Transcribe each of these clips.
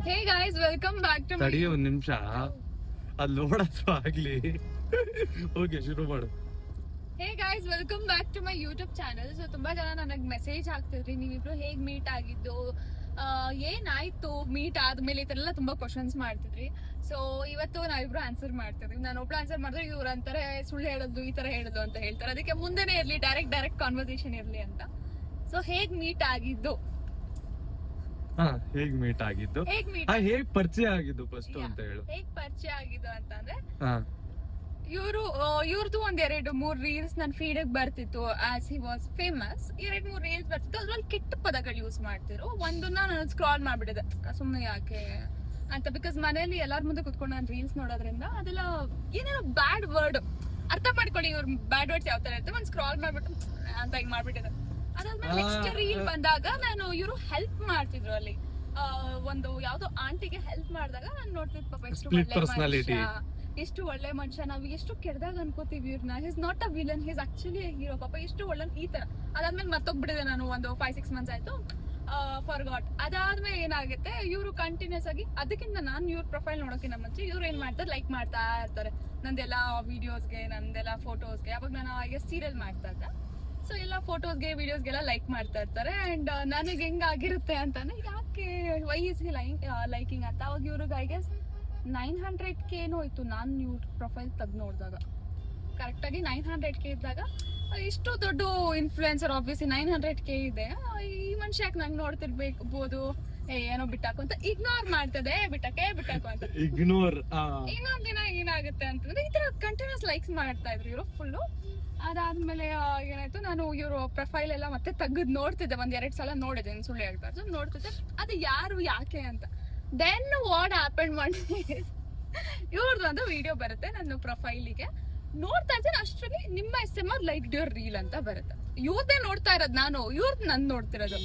Hey guys, welcome back to my ತಡಿಯೋ ಒಂದ್ ನಿಮಿಷ ಅದ್ ನೋಡತ್ರ ಆಗ್ಲಿ. ಓಕೆ ಶುರು ಮಾಡು. Hey guys, welcome back to my YouTube channel. So ತುಂಬಾ ಜನ ನನಗೆ ಮೆಸೇಜ್ ಹಾಕ್ತಿದ್ರಿ, ನೀವಿಬ್ರು ಹೇಗ್ ಮೀಟ್ ಆಗಿದ್ದು, ಏನಾಯ್ತು ಮೀಟ್ ಆದ್ಮೇಲೆ ಈ ತರ ಎಲ್ಲ ತುಂಬಾ ಕ್ವಶನ್ಸ್ ಮಾಡ್ತಿದ್ರಿ. ಸೊ ಇವತ್ತು ನಾವಿಬ್ರು ಆನ್ಸರ್ ಮಾಡ್ತಿದ್ವಿ. ನಾನು ಒಬ್ಳು ಆನ್ಸರ್ ಮಾಡಿದ್ರೆ ಇವ್ರು ಅಂತಾರೆ ಸುಳ್ಳು ಹೇಳೋದು ಈ ತರ ಹೇಳೋದು ಅಂತ ಹೇಳ್ತಾರೆ. ಅದಕ್ಕೆ ಮುಂದೆನೆ ಇರ್ಲಿ, ಡೈರೆಕ್ಟ್ ಕಾನ್ವರ್ಸೇಷನ್ ಇರ್ಲಿ ಅಂತ. ಸೊ ಹೇಗ್ ಮೀಟ್ ಆಗಿದ್ದು, ಹೇಗ್ ಮೀಟ್ ಆಗಿದ್ದು, ಹೇಗ್ ಪರಿಚಯ ಆಗಿದ್ದು ಫಸ್ಟ್ ಅಂತ ಹೇಳು. ಹೇಗ್ ಪರಿಚಯ ಆಗಿದ್ದು ಅಂತಂದ್ರೆ ಇವ್ರದ್ದು ಒಂದ್ 2-3 ರೀಲ್ಸ್ ನನ್ ಫೀಡ್ ಬರ್ತಿತ್ತು. As he was famous, 2-3 reels ಬರ್ತಿತ್ತು. ಅದ್ರಲ್ಲಿ ಕೆಟ್ಟ ಪದಗಳು ಯೂಸ್ ಮಾಡ್ತಿರು. ಒಂದನ್ನ ನಾನು ಸ್ಕ್ರಾಲ್ ಮಾಡ್ಬಿಟ್ಟಿದೆ ಸುಮ್ನೆ ಯಾಕೆ ಅಂತ. ಬಿಕಾಸ್ ಮನೇಲಿ ಎಲ್ಲಾರ ಮುಂದೆ ಕುತ್ಕೊಂಡು ನಾನು ರೀಲ್ಸ್ ನೋಡೋದ್ರಿಂದ ಅದೆಲ್ಲ ಏನೇನೋ ಬ್ಯಾಡ್ ವರ್ಡ್ ಅರ್ಥ ಮಾಡ್ಕೊಳ್ಳಿ. ಇವ್ರ ಬ್ಯಾಡ್ ವರ್ಡ್ಸ್ ಯಾವ ತರ ಇರುತ್ತೆ, ಒಂದ್ ಸ್ಕ್ರಾಲ್ ಮಾಡ್ಬಿಟ್ಟು ಅಂತ ಹಿಂಗ್ ಮಾಡ್ಬಿಟ್ಟಿದೆ. ಅದಾದ್ಮೇಲೆ ನೆಕ್ಸ್ಟ್ ರೀಲ್ ಬಂದಾಗ ನಾನು ಇವರು ಹೆಲ್ಪ್ ಮಾಡ್ತಿದ್ರು ಅಲ್ಲಿ. ಒಂದು ಯಾವ್ದೋ ಆಂಟಿಗೆ ಹೆಲ್ಪ್ ಮಾಡಿದಾಗ ನಾನು ನೋಡ್ತಿದ್ ಪಾಪ ಎಷ್ಟು ಒಳ್ಳೆ ಮನುಷ್ಯ, ನಾವ್ ಎಷ್ಟು ಕೆಡ್ದಾಗ ಅನ್ಕೋತೀವಿ ಇವ್ರನ್ನ. His not a villain, his actually hero. ಪಾಪ ಎಷ್ಟು ಒಳ್ಳೆ ಈ ತರ. ಅದಾದ್ಮೇಲೆ ಮತ್ತೊಬ್ಬಿಡಿದೆ ನಾನು, ಒಂದು 5-6 ಮಂತ್ಸ್ ಆಯ್ತು, ಫಾರ್ಗಾಟ್. ಅದಾದ್ಮೇಲೆ ಏನಾಗುತ್ತೆ, ಇವರು ಕಂಟಿನ್ಯೂಸ್ ಆಗಿ, ಅದಕ್ಕಿಂತ ನಾನು ಇವ್ರ ಪ್ರೊಫೈಲ್ ನೋಡೋಕಿನ್ನ ಮುಂಚೆ ಇವ್ರು ಏನ್ ಮಾಡ್ತಾರೆ, ಲೈಕ್ ಮಾಡ್ತಾ ಇರ್ತಾರೆ ನಂದೆಲ್ಲ ವಿಡಿಯೋಸ್ಗೆ, ನಂದೆಲ್ಲ ಫೋಟೋಸ್ಗೆ. ಅವಾಗ ನಾನು ಸೀರಿಯಲ್ ಮಾಡ್ತಾ ಇದ್ದೆ. ಸೊ ಎಲ್ಲ ಫೋಟೋಸ್ಗೆ ವಿಡಿಯೋಸ್ಗೆಲ್ಲ ಲೈಕ್ ಮಾಡ್ತಾ ಇರ್ತಾರೆ. ಅಂಡ್ ನನಗೆ ಹೆಂಗಾಗಿರುತ್ತೆ ಅಂತಂದ್ರೆ, ಯಾಕೆ ವೈ ಇಸ್ ಹಿ ಲೈಕಿಂಗ್ ಅಂತ. ಅವಾಗ ಇವ್ರಿಗೆ ಐ ಗೆಸ್ 900K ಏನೋ ಇತ್ತು. ನಾನು ಇವ್ರ ಪ್ರೊಫೈಲ್ ತೆಗ್ದು ನೋಡಿದಾಗ ಕರೆಕ್ಟ್ ಆಗಿ 900K ಇದ್ದಾಗ, ಇಷ್ಟು ದೊಡ್ಡ ಇನ್ಫ್ಲುಯೆನ್ಸರ್ ಆಬ್ವಿಯಸ್ಲಿ 900K ಇದೆ, ಈ ಮನುಷ್ಯ ಯಾಕೆ ನಂಗೆ ನೋಡ್ತಿರ್ಬೇಕು, ಏನೋ ಬಿಟ್ಟಾಕು ಅಂತ ಇಗ್ನೋರ್ ಮಾಡ್ತದೆ. ಬಿಟ್ಟಾಕು ಅಂತ ಇಗ್ನೋರ್. ಇನ್ನೊಂದ್ ದಿನ ಏನಾಗುತ್ತೆ ಅಂತಂದ್ರೆ, ಈ ತರ ಕಂಟಿನ್ಯೂಸ್ ಲೈಕ್ಸ್ ಮಾಡ್ತಾ ಇದ್ರು ಇವರು ಫುಲ್ಲು. ಅದಾದ್ಮೇಲೆ ಏನಾಯ್ತು, ನಾನು ಇವ್ರ ಪ್ರೊಫೈಲ್ ಎಲ್ಲ ಮತ್ತೆ ತೆಗೆದು ನೋಡ್ತಿದ್ದೆ. 1-2 ಸಲ ನೋಡಿದೆ, ಸುಳ್ಳು ಹೇಳ್ಬಾರ್ದು, ನೋಡ್ತಿದ್ದೆ ಅದು ಯಾರು ಯಾಕೆ ಅಂತ. ದೆನ್ ವಾಟ್ ಹ್ಯಾಪನ್ ಇವ್ರದ್ದು ಒಂದು ವಿಡಿಯೋ ಬರುತ್ತೆ ನನ್ನ ಪ್ರೊಫೈಲಿಗೆ. ನೋಡ್ತಾ ಇದ್ದೀನಿ, ಅಷ್ಟರಲ್ಲಿ ನಿಮ್ಮ SMS ಲೈಕ್ ಯುವರ್ ರೀಲ್ ಅಂತ ಬರುತ್ತೆ. ಇವ್ರದ್ದೇ ನೋಡ್ತಾ ಇರೋದು ನಾನು, ಇವ್ರದ್ದು ನನ್ ನೋಡ್ತಿರೋದು.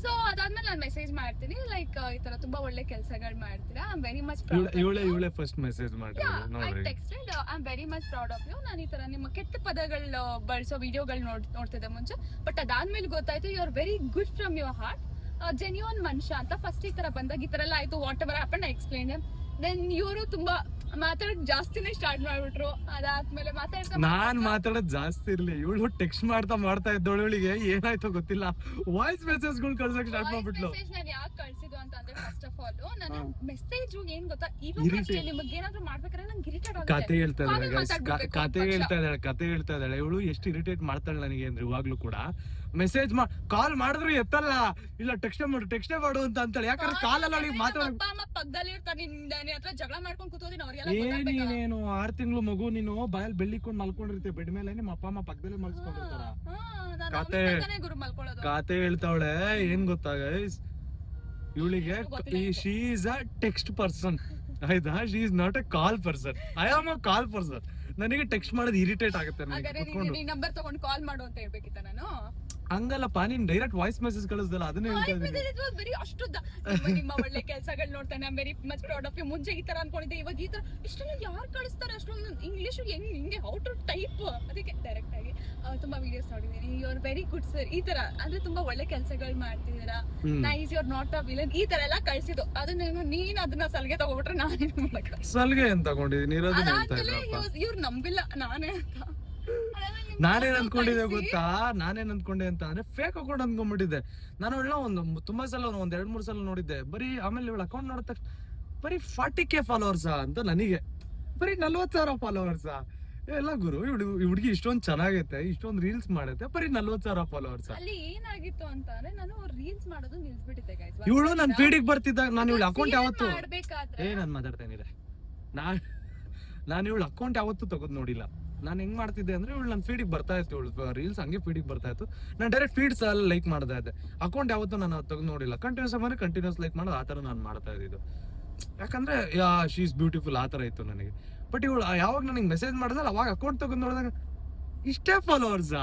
ಸೊ ಅದಾದ್ಮೇಲೆ ನಾನು ಮೆಸೇಜ್ ಮಾಡ್ತೀನಿ, ಲೈಕ್ ಈ ತರ ತುಂಬಾ ಒಳ್ಳೆ ಕೆಲಸಗಳು ಮಾಡ್ತೀರಾ, ಐ ಆಮ್ ವೆರಿ ಮಚ್ ಇವಳೆ ಫಸ್ಟ್ ಮೆಸೇಜ್ ಮಾಡಿ I texted I am very much proud of you. ನಾನು ಈ ತರ ನಿಮ್ಮ ಕೆಟ್ಟ ಪದಗಳು ಬಳಸೋ ವಿಡಿಯೋಗಳು ನೋಡ್ತಿದ್ದೆ ಮುಂಚೆ. ಬಟ್ ಅದಾದ್ಮೇಲೆ ಗೊತ್ತಾಯ್ತು you are very good from your heart, genuine ಮನುಷ್ಯ ಅಂತ. ಫಸ್ಟ್ ಈ ತರ ಬಂದಾಗ ಈ ತರ ಎಲ್ಲ ಆಯ್ತು, whatever happen I explain. Then ಇವರು ತುಂಬಾ ಮಾತಾಡಕ್ ಜಾಸ್ತಿನೇ ಸ್ಟಾರ್ಟ್ ಮಾಡ್ಬಿಟ್ರು. ಅದಾದ್ಮೇಲೆ ನಾನ್ ಮಾತಾಡೋದ್ ಜಾಸ್ತಿ ಇರ್ಲಿ, ಇವಳು ಟೆಕ್ಸ್ಟ್ ಮಾಡ್ತಾ ಇದ್ದವಳಿಗೆ ಏನಾಯ್ತೋ ಗೊತ್ತಿಲ್ಲ, ವಾಯ್ಸ್ ಮೆಸೇಜ್ ಗಳು ಕಳ್ಸಕ್ ಸ್ಟಾರ್ಟ್ ಮಾಡ್ಬಿಟ್ಲು. ನಾನು ಯಾಕೆ ಕಳ್ಸಿದ್ದು ಅಂತಂದ್ರೆ, ಫಸ್ಟ್ ಆಫ್ ಆಲ್ ನನ್ನ ಮೆಸೇಜ್ ಏನ್ ಗೊತ್ತಾ, ಇವಾಗ ನಿಮಗೆ ಏನಾದ್ರು ಮಾಡ್ಬೇಕಾದ್ರೆ ನಂಗೆ ಇರಿಟೇಟ್ ಆಗುತ್ತೆ. ಕತೆ ಹೇಳ್ತಾ ಇದ್ದಾಳೆ ಇವಳು. ಎಷ್ಟು ಇರಿಟೇಟ್ ಮಾಡ್ತಾಳೆ ನನಗೆ ಅಂದ್ರೆ, ಇವಾಗ್ಲೂ ಕೂಡ ಮೆಸೇಜ್ ಕಾಲ್ ಮಾಡಿದ್ರು ಎತ್ತಲ್ಲ, ಇಲ್ಲ ಟೆಕ್ಸ್ಟೇ ಮಾಡು ಅಂತ ಅಂತಾಳೆ. ಯಾಕಂದ್ರೆ ಕಾಲಲ್ಲಿ ಅವಳಿಗೆ ಮಾತಾಡೋದು ಪಕ್ಕದಲ್ಲಿ ಇರ್ತಾರೆ, ಹತ್ರ ಜಗಳ ಮಾಡ್ಕೊಂಡು ಕೂತೋದಿನ ಅವ್ರಿಗೆಲ್ಲ. ನೀನೇನು 6 ತಿಂಗಳು ಮಗು, ನೀನು ಬಾಯಲ್ಲಿ ಬೆಳ್ಳಿಕೊಂಡು ಮಲ್ಕೊಂಡಿರ್ತೀಯ ಬೆಡ್ ಮೇಲೆ, ನಿಮ್ಮ ಅಪ್ಪ ಅಮ್ಮ ಪಕ್ಕದಲ್ಲೇ ಮಲ್ಸ್ಕೊಂಡಿರ್ತಾರ. ಕತೆ ಹೇಳ್ತಾವಳೆ. ಏನ್ ಗೊತ್ತಾ ಗೈಸ್, ಇವಳಿಗೆ she is a text person, ಆಯ್ತಾ? She is not a call person. I am a call person. ನನಗೆ ಟೆಕ್ಸ್ಟ್ ಮಾಡೋದು ಇರಿಟೇಟ್ ಆಗುತ್ತೆ. ನಂಬರ್ ತಗೊಂಡು ಕಾಲ್ ಮಾಡು ಅಂತ ಹೇಳ್ಬೇಕಿತ್ತ ನಾನು? ಹಂಗಲ್ಲಪ್ಪ, ನೀನ್ ಡೈರೆಕ್ಟ್ ವಾಯ್ಸ್ ಮೆಸೇಜ್ ಕಳಿಸ್ದಲ್ಲ, ಅದನ್ನೇ ಅಷ್ಟು ನಿಮ್ಮ ಒಳ್ಳೆ ಕೆಲಸಗಳು ನೋಡ್ತಾನೆ, very much proud of you. ಮುಂಚೆ ಈ ತರ ಅನ್ಕೊಂಡಿದ್ದೆ, ಇವಾಗ ಈ ತರ. ಇಷ್ಟೊಂದು ಯಾರು ಕಳಿಸ್ತಾರೆ ಅಷ್ಟೊಂದು ಇಂಗ್ಲಿಷ್ ಹಿಂಗೆ ಹೌ ಟು ಟೈಪ್? ಅದಕ್ಕೆ ಡೈರೆಕ್ಟ್ ಆಗಿ ತುಂಬಾ ವಿಡಿಯೋಸ್ ನೋಡಿದೀನಿ. You are very good sir, ಈ ತರ ಅಂದ್ರೆ ತುಂಬಾ ಒಳ್ಳೆ ಕೆಲಸಗಳು ಮಾಡ್ತಿದ್ದೀರಾ, nice, you are not a villain, ಈ ತರ ಎಲ್ಲ ಕಳ್ಸಿದ್ದು. ಅದನ್ನ ನೀನ್ ಅದನ್ನ ಸಲ್ಗೆ ತಗೋಬಿಟ್ರೆ ನಾನೇನು ಮಾಡಕ್ಕೆ ಸಲ್ಗೆ ಏನ್ ತಗೊಂಡಿದ್ದೀನಿ? ಇವ್ರು ನಂಬಿಲ್ಲ ನಾನೇ ಅಂತ. ನಾನೇನ್ ಅನ್ಕೊಂಡಿದ್ದೆ ಗೊತ್ತಾ, ನಾನೇನ್ ಅನ್ಕೊಂಡೆ ಅಂತ ಅಂದ್ರೆ, ಫೇಕ್ ಅಕೌಂಟ್ ಅನ್ಕೊಂಡ್ಬಿಟ್ಟಿದ್ದೆ ನಾನು. ಒಂದು ತುಂಬಾ ಸಲ, 1-2-3 ಸಲ ನೋಡಿದ್ದೆ ಬರೀ. ಆಮೇಲೆ ಇವಳ ಅಕೌಂಟ್ ನೋಡಿದ ತಕ್ಷಣ ಬರೀ 40K ಫಾಲೋವರ್ಸ್ ಅಂತ, ನನಗೆ ಬರೀ 40,000 ಫಾಲೋವರ್ಸ್ ಎಲ್ಲ ಗುರು. ಹುಡುಗಿ ಇಷ್ಟೊಂದ್ ಚೆನ್ನಾಗೈತೆ, ಇಷ್ಟೊಂದ್ ರೀಲ್ಸ್ ಮಾಡೈತೆ, ಬರೀ 40,000 ಫಾಲೋವರ್ಸ್. ಅಲ್ಲಿ ಏನಾಗಿತ್ತು ಅಂತ ಅಂದ್ರೆ, ನಾನು ರೀಲ್ಸ್ ಮಾಡೋದು ನಿಲ್ಸ್ಬಿಟ್ಟಿದ್ದೆ ಗೈಸ್. ಇವಳು ನನ್ ಫೀಡಿಗೆ ಬರ್ತಿದ್ದಾಗ ನಾನು ಇವಳ ಅಕೌಂಟ್ ಯಾವತ್ತು ನಾನ್ ಮಾತಾಡ್ತೇನಿದೆ, ನಾನು ಇವಳ ಅಕೌಂಟ್ ಯಾವತ್ತೂ ತಗೋದ್ ನೋಡಿಲ್ಲ. ನಾನು ಹೆಂಗ್ ಮಾಡ್ತಿದ್ದೆ ಅಂದ್ರೆ, ಇವಳು ನನ್ನ ಫೀಡಿಗೆ ಬರ್ತಾ ಇತ್ತು, ಇವಳು ರೀಲ್ಸ್ ಹಂಗೆ ಫೀಡಿಗೆ ಬರ್ತಾ ಇತ್ತು, ನಾನು ಡೈರೆಕ್ಟ್ ಫೀಡ್ಸ್ ಅಲ್ಲಿ ಲೈಕ್ ಮಾಡ್ತಾ ಇದ್ದೆ. ಅಕೌಂಟ್ ಯಾವತ್ತೂ ನಾನು ತೆಗೆದು ನೋಡಿಲ್ಲ. ಕಂಟಿನ್ಯೂಸ್ ಲೈಕ್ ಮಾಡೋದು, ಆ ತರ ನಾನು ಮಾಡ್ತಾ ಇದ್ದಿದ್ದು. ಯಾಕಂದ್ರೆ ಶಿ ಇಸ್ ಬ್ಯೂಟಿಫುಲ್, ಆ ತರ ಇತ್ತು ನನಗೆ. ಬಟ್ ಇವಳು ಯಾವಾಗ ನನಗೆ ಮೆಸೇಜ್ ಮಾಡಿದ್ರೆ, ಅವಾಗ ಅಕೌಂಟ್ ತೆಗೆದು ನೋಡಿದಾಗ ಇಷ್ಟೇ ಫಾಲೋವರ್ಸ್.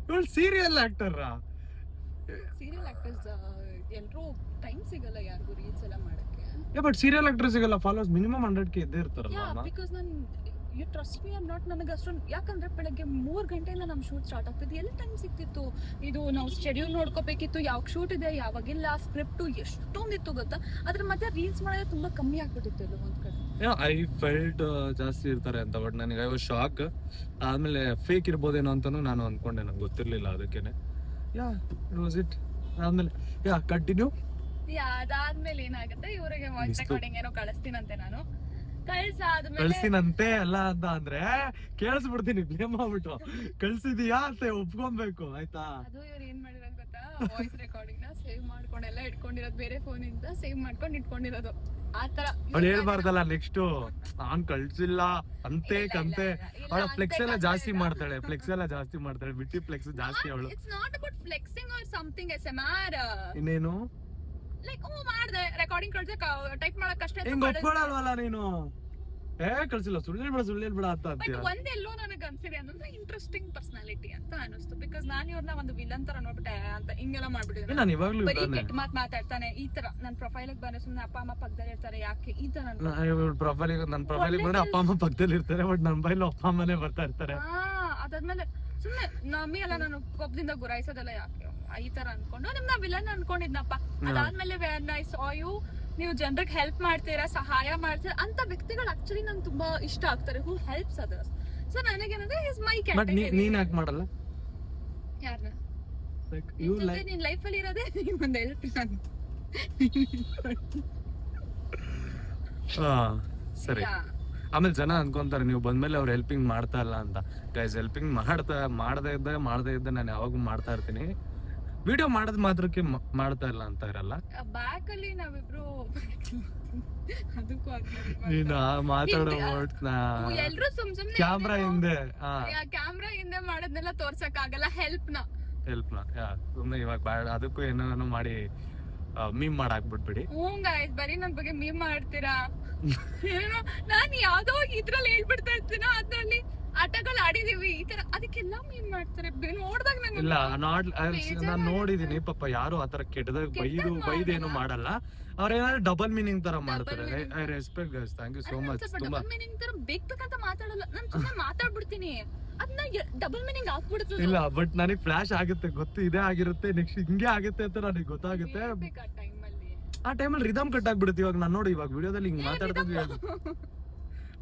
ಇವಳು ಸೀರಿಯಲ್ ಆಕ್ಟರ್ ಎಲ್ರೂ ಟೈಮ್ ಸಿಗಲ್ಲ ಯಾರಿಗೂ ರೀಲ್ಸ್ ಎಲ್ಲ ಮಾಡಕ್ಕೆ. ಬಟ್ ಸೀರಿಯಲ್ ಆಕ್ಟರ್ ಸಿಗಲ್ಲ ಫಾಲೋವರ್ಸ್ ಮಿನಿಮಮ್ 100K ಇದ್ದೇ ಇರ್ತಾರಲ್ಲ. ಬಿಕಾಸ್ ನಾನು you trust me are not, ನನಗೆ ಅಷ್ಟೊಂದು, ಯಾಕಂದ್ರೆ ಬೆಳಗ್ಗೆ 3 ಗಂಟೆಯಿಂದ ನಮ್ಮ ಶೂಟ್ ಸ್ಟಾರ್ಟ್ ಆಗ್ತಿದ್ದು, ಎಲ್ಲಿ ಟೈಮ್ ಸಿಕ್ತಿತ್ತು, ಇದು ನಾವು ಶೆಡ್ಯೂಲ್ ನೋಡ್ಕೋಬೇಕಿತ್ತು, ಯಾವಾಗ ಶೂಟ್ ಇದೆ ಯಾವಾಗಿಲ್ಲ, ಸ್ಕ್ರಿಪ್ಟು ಎಷ್ಟೊಂದಿತ್ತು ಗೊತ್ತಾ. ಅದ್ರ ಮಧ್ಯೆ ರೀಲ್ಸ್ ಮಾಡೋದು ತುಂಬಾ ಕಮ್ಮಿ ಆಗ್ಬಿಟ್ಟಿತ್ತು ಎಲ್ಲ ಒಂದ್ ಕಡೆ. ಐ ಫೆಲ್ಟ್ ಜಾಸ್ತಿ ಇರ್ತಾರೆ ಅಂತ, ಬಟ್ ನನಗೆ ಐ ವಾಸ್ ಶಾಕ್. ಆದ್ಮೇಲೆ ಫೇಕ್ ಇರ್ಬೋದೇನೋ ಅಂತಾನು ನಾನು ಅನ್ಕೊಂಡೆ, ನಂಗೆ ಗೊತ್ತಿರ್ಲಿಲ್ಲ ಅದಕ್ಕೇನೆ. Yeah it was it. ಆದ್ಮೇಲೆ ಯಾ ಕಂಟಿನ್ಯೂ. ಅದಾದ್ಮೇಲೆ ಏನಾಗುತ್ತೆ, ಇವರಿಗೆ ವಾಯ್ಸ್ ರೆಕಾರ್ಡಿಂಗ್ ಏನೋ ಕಳಿಸ್ತೀನಂತೆ ನಾನು. ಕಳ್ಸಿನಂತೆ ಅಲ್ಲ ಅಂತ ಅಂದ್ರೆ ಕೇಳಿಸ್ಬಿಡ್ತೀನಿ, ಬ್ಲೇಮ್ ಮಾಡ್ಬಿಟ್ಟು ಕಳ್ಸಿದೀಯಾ ಅಂತ ಒಪ್ಕೊಬೇಕು ಆಯ್ತಾ. ಅದು ಇವ್ರು ಏನ್ ಮಾಡಿರೋದು ಗೊತ್ತಾ, ವಾಯ್ಸ್ ರೆಕಾರ್ಡಿಂಗ್ ನ ಸೇವ್ ಮಾಡ್ಕೊಂಡೆಲ್ಲ ಇಟ್ಕೊಂಡಿರೋದು, ಬೇರೆ ಫೋನ್ ಇಂದ ಸೇವ್ ಮಾಡ್ಕೊಂಡು ಇಟ್ಕೊಂಡಿರೋದು. ಆತರ ಅವ್ಳು ಹೇಳ್ಬಾರ್ದಲ್ಲ ನೆಕ್ಸ್ಟ್ ನಾನ್ ಕಳ್ಸಿಲ್ಲ ಅಂತೆ ಕಂತೆ. ಅವಳ ಫ್ಲೆಕ್ಸ್ ಎಲ್ಲ ಜಾಸ್ತಿ ಮಾಡ್ತಾಳೆ, ಬಿಟ್ಟಿ ಫ್ಲೆಕ್ಸ್ ಜಾಸ್ತಿ ಅವಳು. It's not about flexing or something SMR. ಇನ್ನೇನು ಲೈಕ್ ಮಾಡ್ದೆ ರೆಕಾರ್ಡಿಂಗ್ ಕಳ್ದೆ, ಟೈಪ್ ಮಾಡಕ್ ಅಷ್ಟೇ. ಹಿಂಗ್ ಒಪ್ಕೊಳಲ್ವಲ್ಲ ನೀನು, ಕಳ್ಸಿಲ್ಲ ಸುಳ್ಳು ಹೇಳ್ಬೇಡ ಅಂತ ಅಂತೀಯ. ಒಂದೆಲ್ಲೋ ನನಗೆ ಅನ್ಸಿದೆ ಅಂದ್ರೆ ಇಂಟ್ರೆಸ್ಟಿಂಗ್ ಪರ್ಸನಾಲಿಟಿ ಅಂತ ಅನಿಸ್ತು. ಬಿಕಾಸ್ ನಾನು ಇವ್ರನ್ನ ಒಂದು ವಿಲನ್ ತರ ನೋಡ್ಬಿಟ್ಟೆ ಅಂತ ಹಿಂಗೆಲ್ಲ ಮಾಡ್ಬಿಟ್ಟಿದ್ದೆ. ನಾನು ಇವಾಗ್ಲೂ ಬರೀ ಕೆಟ್ಟ ಮಾತು ಮಾತಾಡ್ತಾನೆ ಈ ತರ. ನನ್ನ ಪ್ರೊಫೈಲ್ ಬಂದ್ರೆ ಸುಮ್ಮನೆ ಅಪ್ಪ ಅಮ್ಮ ಪಕ್ಕದಲ್ಲಿ ಇರ್ತಾರೆ, ಯಾಕೆ ಈ ತರ ನನ್ನ ಪ್ರೊಫೈಲ್ ಬಂದ್ರೆ ಅಪ್ಪ ಅಮ್ಮ ಪಕ್ಕದಲ್ಲಿ ಇರ್ತಾರೆ, ಬಟ್ ನನ್ನ ಬೈಲ್ ಅಪ್ಪ ಅಮ್ಮನೇ ಬರ್ತಾ ಇರ್ತಾರೆ. ಅದಾದ್ಮೇಲೆ ಸುಮ್ನೆ ನಮ್ಮಿ ಎಲ್ಲ ನಾನು ಕೋಪದಿಂದ ಗುರಾಯಿಸೋದೆಲ್ಲ ಯಾಕೆ ಈ ತರ ಅನ್ಕೊಂಡು ನಿಮ್ನ ವಿಲನ್ ಅನ್ಕೊಂಡಿದ್ನಪ್ಪ. ಅದಾದ್ಮೇಲೆ ಐ ಸಾ ಯು, ನೀವು ಜನರಿಗೆ ಹೆಲ್ಪ್ ಮಾಡ್ತೀರಾ, ಸಹಾಯ ಮಾಡ್ತೀರಾ ಅಂತ ವ್ಯಕ್ತಿಗಳು ಆಕ್ಚುಲಿ ನಂಗೆ ತುಂಬಾ ಇಷ್ಟ ಆಗ್ತಾರೆ, ಹೂ ಹೆಲ್ಪ್ಸ್ ಅದರ್ಸ್. ಸೊ ನನಗೇನಂದ್ರೆ ಇಸ್ ಮೈ ಕ್ಯಾಟಗರಿ. ನೀನ್ ಯಾಕೆ ಮಾಡಲ್ಲ? ಯಾರನ್ನ? ಲೈಕ್ ಯು ಲೈಕ್ ನಿನ್ ಲೈಫ್ ಅಲ್ಲಿ ಇರೋದೇ ಒಂದು ಹೆಲ್ಪ್. ಸರಿ. ಆಮೇಲೆ ಜನ ಅನ್ಕೊಂತಾರೆ ನೀವು ಬಂದ್ಮೇಲೆ ಅವ್ರು ಹೆಲ್ಪಿಂಗ್ ಮಾಡ್ತಾ ಇಲ್ಲ ಅಂತ. ಗೈಸ್, ಹೆಲ್ಪಿಂಗ್ ಮಾಡದೇ ಇದ್ದ ನಾನು ಯಾವಾಗೂ ಮಾಡ್ತಾ ಇರ್ತೀನಿ. ವಿಡಿಯೋ ಮಾಡೋದ್ ಮಾತ್ರಕ್ಕೆ ಮಾಡ್ತಾ ಇಲ್ಲ ಅಂತ ಇರಲ್ಲ. ಬ್ಯಾಕ್ ಅಲ್ಲಿ ನಾವಿಬ್ರು ಅದಕ್ಕೂ ನೀನು ಮಾತಾಡೋ ಎಲ್ರು ಸುಮ್ನೆ ಕ್ಯಾಮ್ರಾ ಹಿಂದೆ ಮಾಡೋದ್ನೆಲ್ಲ ತೋರ್ಸಕ್ ಆಗಲ್ಲ. ಹೆಲ್ಪ್ ನ ಸುಮ್ನೆ ಇವಾಗ ಬೇಡ, ಅದಕ್ಕೂ ಏನೋ ಮಾಡಿ ಮೀಮ್ ಮಾಡಾಕ್ಬಿಟ್ಬಿಡಿ. ಗಾಯ್ಸ್, ಬರೀ ನನ್ ಬಗ್ಗೆ ಮೀಮ್ ಮಾಡ್ತೀರಾ ಏನೋ. ನಾನ್ ಯಾವ್ದೋ ಇದ್ರಲ್ಲಿ ಹೇಳ್ಬಿಡ್ತಾ ಇರ್ತೀನ, ಅದ್ರಲ್ಲಿ ಆಟಗಳು ಆಡಿದೀವಿ ಈ ತರ, ಅದಕ್ಕೆಲ್ಲ ಮೀಮ್ ಮಾಡ್ತಾರೆ. ನೋಡ್ದಾಗ ಇಲ್ಲ, ನಾನ್ ನೋಡಿದೀನಿ ಪಾಪ, ಯಾರು ಆತರ ಕೆಟ್ಟದಾಗ ಬೈದೇನು ಮಾಡಲ್ಲ. ಅವ್ರೇನಾದ್ರು ಡಬಲ್ ಮೀನಿಂಗ್ ತರ ಮಾಡ್ತಾರೆ. I respect guys, thank you so much. ತುಂಬಾ ಡಬಲ್ ಮೀನಿಂಗ್ ತರ ಬೇಕಂತ ಮಾತಾಡಲ್ಲ ನಾನು, ಸುಮ್ಮನೆ ಮಾತಾಡ್ಬಿಡ್ತೀನಿ. ಅದನ್ನ ಡಬಲ್ ಮೀನಿಂಗ್ ಆಗ್ಬಿಡ್ತದೆ. ಇಲ್ಲ, ಬಟ್ ನನಗೆ ಫ್ಲಾಶ್ ಆಗುತ್ತೆ, ಗೊತ್ತು ಇದೇ ಆಗಿರುತ್ತೆ, ನೆಕ್ಸ್ಟ್ ಹಿಂಗೆ ಆಗುತ್ತೆ ಅಂತ ನನಗೆ ಗೊತ್ತಾಗುತ್ತೆ. ಆ ಟೈಮಲ್ಲಿ ರಿದಮ್ ಕಟ್ ಆಗ್ಬಿಡುತ್ತೆ. ಇವಾಗ ನಾನು ನೋಡಿ, ಇವಾಗ ವಿಡಿಯೋದಲ್ಲಿ ಹಿಂಗ್ ಮಾತಾಡ್ತಾ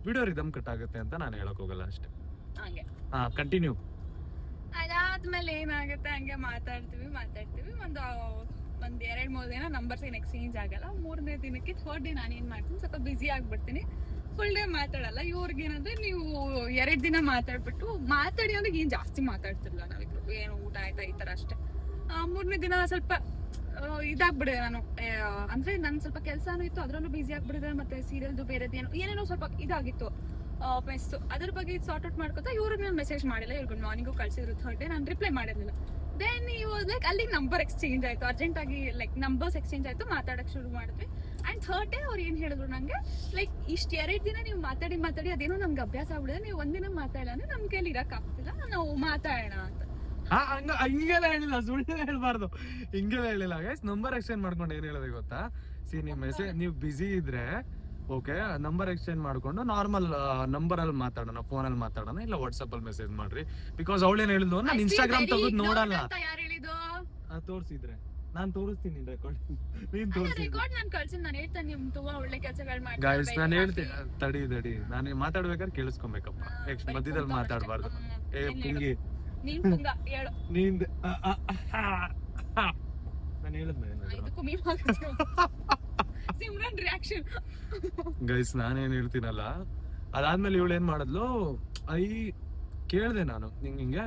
ವಿಡಿಯೋ ರಿದಮ್ ಕಟ್ ಆಗುತ್ತೆ ಅಂತ ನಾನು ಹೇಳಕ್ ಹೋಗಲ್ಲ ಅಷ್ಟೇ. ಕಂಟಿನ್ಯೂ. ಅದಾದ್ಮೇಲೆ ಏನಾಗುತ್ತೆ, ಹಂಗೆ ಮಾತಾಡ್ತೀವಿ ಒಂದ್ 2-3 ದಿನ ನಂಬರ್ಸ್ ಏನ್ ಎಕ್ಸ್ಚೇಂಜ್ ಆಗಲ್ಲ. 3ನೇ ದಿನಕ್ಕೆ 3rd ಡೇ ನಾನು ಏನ್ ಮಾಡ್ತೀನಿ, ಸ್ವಲ್ಪ ಬಿಸಿ ಆಗ್ಬಿಡ್ತೀನಿ, ಫುಲ್ ಡೇ ಮಾತಾಡಲ್ಲ. ಇವ್ರಿಗೆ ಏನಂದ್ರೆ ನೀವು 2 ದಿನ ಮಾತಾಡ್ಬಿಟ್ಟು ಮಾತಾಡಿ ಅವ್ರಿಗೆ ಏನ್ ಜಾಸ್ತಿ ಮಾತಾಡ್ತಿರ್ಲಿಲ್ಲ ನಾವಿಬ್ರು, ಏನು ಊಟ ಆಯ್ತಾ ಈ ತರ ಅಷ್ಟೇ. 3ನೇ ದಿನ ಸ್ವಲ್ಪ ಇದಾಗ್ಬಿಡಿದೆ ನಾನು, ಅಂದ್ರೆ ನನ್ ಸ್ವಲ್ಪ ಕೆಲ್ಸಾನು ಇತ್ತು, ಅದ್ರಲ್ಲೂ ಬಿಸಿ ಆಗ್ಬಿಡಿದೆ. ಮತ್ತೆ ಸೀರಿಯಲ್ದು ಬೇರೆದೇನೋ ಏನೇನೋ ಸ್ವಲ್ಪ ಇದಾಗಿತ್ತು ಮೆಸ್, ಅದ್ರ ಬಗ್ಗೆ ಸಾರ್ಟ್ ಔಟ್ ಮಾಡ್ಕೊತಾ ಇವ್ರಿಗೆ ನಾನು ಮೆಸೇಜ್ ಮಾಡಿಲ್ಲ. ಇವ್ರಿಗೆ ಮಾರ್ನಿಂಗು ಕಳ್ಸಿದ್ರು 3rd ಡೇ, ನಾನು ರಿಪ್ಲೈ ಮಾಡಿರ್ಲಿಲ್ಲ. ದೆನ್ ಈ ವಾಸ್ ಲೈಕ್ ಅಲ್ಲಿ ನಂಬರ್ ಎಕ್ಸ್ಚೇಂಜ್ ಆಯ್ತು, ಅರ್ಜೆಂಟ್ ಆಗಿ ಲೈಕ್ ನಂಬರ್ಸ್ ಎಕ್ಸ್ಚೇಂಜ್ ಆಯ್ತು, ಮಾತಾಡಕ್ ಶುರು ಮಾಡಿದ್ವಿ. ಅಂಡ್ 3rd ಡೇ ಅವ್ರು ಏನ್ ಹೇಳಿದ್ರು ನಂಗೆ, ಲೈಕ್ ಇಷ್ಟ 2 ದಿನ ನೀವು ಮಾತಾಡಿ ಅದೇನೋ ನಮ್ಗೆ ಅಭ್ಯಾಸ ಆಗ್ಬಿಡಿದೆ, ನೀವು ಒಂದಿನ ಮಾತಾಡಲ್ಲ ಅಂದ್ರೆ ನಮ್ ಕೈಲಿ ಇರಕ್ ಆಗ್ತಿಲ್ಲ, ನಾವು ಮಾತಾಡೋಣ ಅಂತ. ಹಿಂಗೆಲ್ಲ ಹೇಳಿಲ್ಲ, ಸುಳ್ಳು ಹೇಳ್ಬಾರ್ದು, ಹಿಂಗೆಲ್ಲ ಹೇಳಿಲ್ಲ ಗೈಸ್. ನಂಬರ್ ಎಕ್ಸ್ಚೇಂಜ್ ಮಾಡ್ಕೊಂಡು ಏನ್ ಹೇಳೋದು ಗೊತ್ತಾ, ನಿಮ್ ಮೆಸೇಜ್ ನೀವು ಬಿಸಿ ಇದ್ರೆ ಓಕೆ, ನಂಬರ್ ಎಕ್ಸ್ಚೇಂಜ್ ಮಾಡ್ಕೊಂಡು ನಾರ್ಮಲ್ ನಂಬರ್ ಅಲ್ಲಿ ಮಾತಾಡೋಣ, ಫೋನ್ ಅಲ್ಲಿ ಮಾತಾಡೋಣ, ಇಲ್ಲ ವಾಟ್ಸ್ಆಪ್ ಅಲ್ಲಿ ಮೆಸೇಜ್ ಮಾಡ್ರಿ. ಬಿಕಾಸ್ ಅವಳೇನ್ ಹೇಳಿದ್ಲು, ನಾನು ಇನ್ಸ್ಟಾಗ್ರಾಮ್ ತೆಗೆದು ನೋಡಲ್ಲ. ತೋರಿಸಿದ್ರೆ ನಾನ್ ತೋರಿಸ್ತೀನಿ ರೆಕಾರ್ಡ್, ನೀನ್ ತೋರಿಸಿ. ನಾನು ಕಳ್ಸಿ, ನಾನು ಹೇಳ್ತೇನೆ ನಿಮ್ ತುಂಬಾ ಒಳ್ಳೆ ಕೆಲಸಗಳು ಮಾಡಿ. ಗೈಸ್, ನಾನು ಹೇಳ್ತೀನಿ, ತಡಿ ನಾನು ಮಾತಾಡ್ಬೇಕಾದ್ರೆ ಕೇಳಿಸ್ಕೊಬೇಕಪ್ಪ, ನೆಕ್ಸ್ಟ್ ಮಧ್ಯದಲ್ಲಿ ಮಾತಾಡಬಾರ್ದು. ಪುಂಗಿ ನೀನ್ ಪುಂಗ ಹೇಳು, ನೀನ್ ನಾನು ಹೇಳಿದ್ಮೇಲೆ ಸಿಮ್ರನ್ ರಿಯಾಕ್ಷನ್. ಗೈಸ್, ನಾನೇನ್ ಹೇಳ್ತೀನಲ್ಲ, ಅದಾದ್ಮೇಲೆ ಇವಳು ಏನ್ ಮಾಡಿದ್ಲು, ಕೇಳ್ದೆ ನಾನು ಹಿಂಗೆ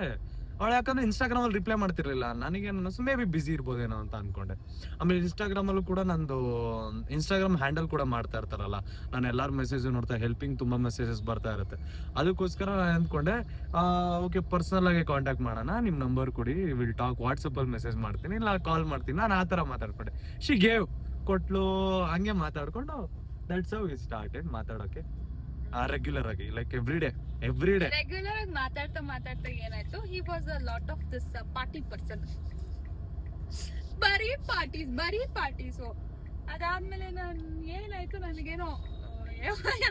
ಅವಳು, ಯಾಕಂದ್ರೆ ಇನ್ಸ್ಟಾಗ್ರಾಮ್ ಅಲ್ಲಿ ರಿಪ್ಲೈ ಮಾಡ್ತಿರ್ಲಿಲ್ಲ. ನನಗೆ ಮೇ ಬಿ ಬಿಸಿ ಇರ್ಬೋದೇನೋ ಅಂತ ಅನ್ಕೊಂಡೆ. ಆಮೇಲೆ ಇನ್ಸ್ಟಾಗ್ರಾಮ್ ಅಲ್ಲೂ ಕೂಡ ನಂದು ಇನ್ಸ್ಟಾಗ್ರಾಮ್ ಹ್ಯಾಂಡಲ್ ಕೂಡ ಮಾಡ್ತಾ ಇರ್ತಾರಲ್ಲ, ನಾನು ಎಲ್ಲಾರು ಮೆಸೇಜ್ ನೋಡ್ತಾ, ಹೆಲ್ಪಿಂಗ್ ತುಂಬಾ ಮೆಸೇಜಸ್ ಬರ್ತಾ ಇರುತ್ತೆ. ಅದಕ್ಕೋಸ್ಕರ ನಾನು ಅಂದ್ಕೊಂಡೆ, ಓಕೆ ಪರ್ಸನಲ್ ಆಗಿ ಕಾಂಟ್ಯಾಕ್ಟ್ ಮಾಡೋಣ, ನಿಮ್ ನಂಬರ್ ಕೊಡಿ, ವಿಲ್ ಟಾಕ್, ವಾಟ್ಸಪ್ ಅಲ್ಲಿ ಮೆಸೇಜ್ ಮಾಡ್ತೀನಿ, ಇಲ್ಲ ಕಾಲ್ ಮಾಡ್ತೀನಿ. ನಾನು ಆ ತರ ಮಾತಾಡ್ಕೊಂಡೆ. ಶಿ ಗೇವ್, ಕೊಟ್ಲು, ಹಂಗೆ ಮಾತಾಡ್ಕೊಂಡು ದಟ್ಸ್ ಹೌ ವಿ ಸ್ಟಾರ್ಟೆಡ್ ಮಾತಾಡೋಕೆ ರೆಗ್ಯುಲರ್ ಆಗಿ, ಲೈಕ್ ಎವ್ರಿ ಡೇ ರೆಗ್ಯುಲರ್ ಆಗಿ ಮಾತಾಡ್ತಾ ಏನಾಯ್ತು, he was a lot of this party person, ಬರೀ ಪಾರ್ಟೀಸ್. ಅದಾದ್ಮೇಲೆ ನಾನು ಏನಾಯ್ತು, ನನಗೇನೋ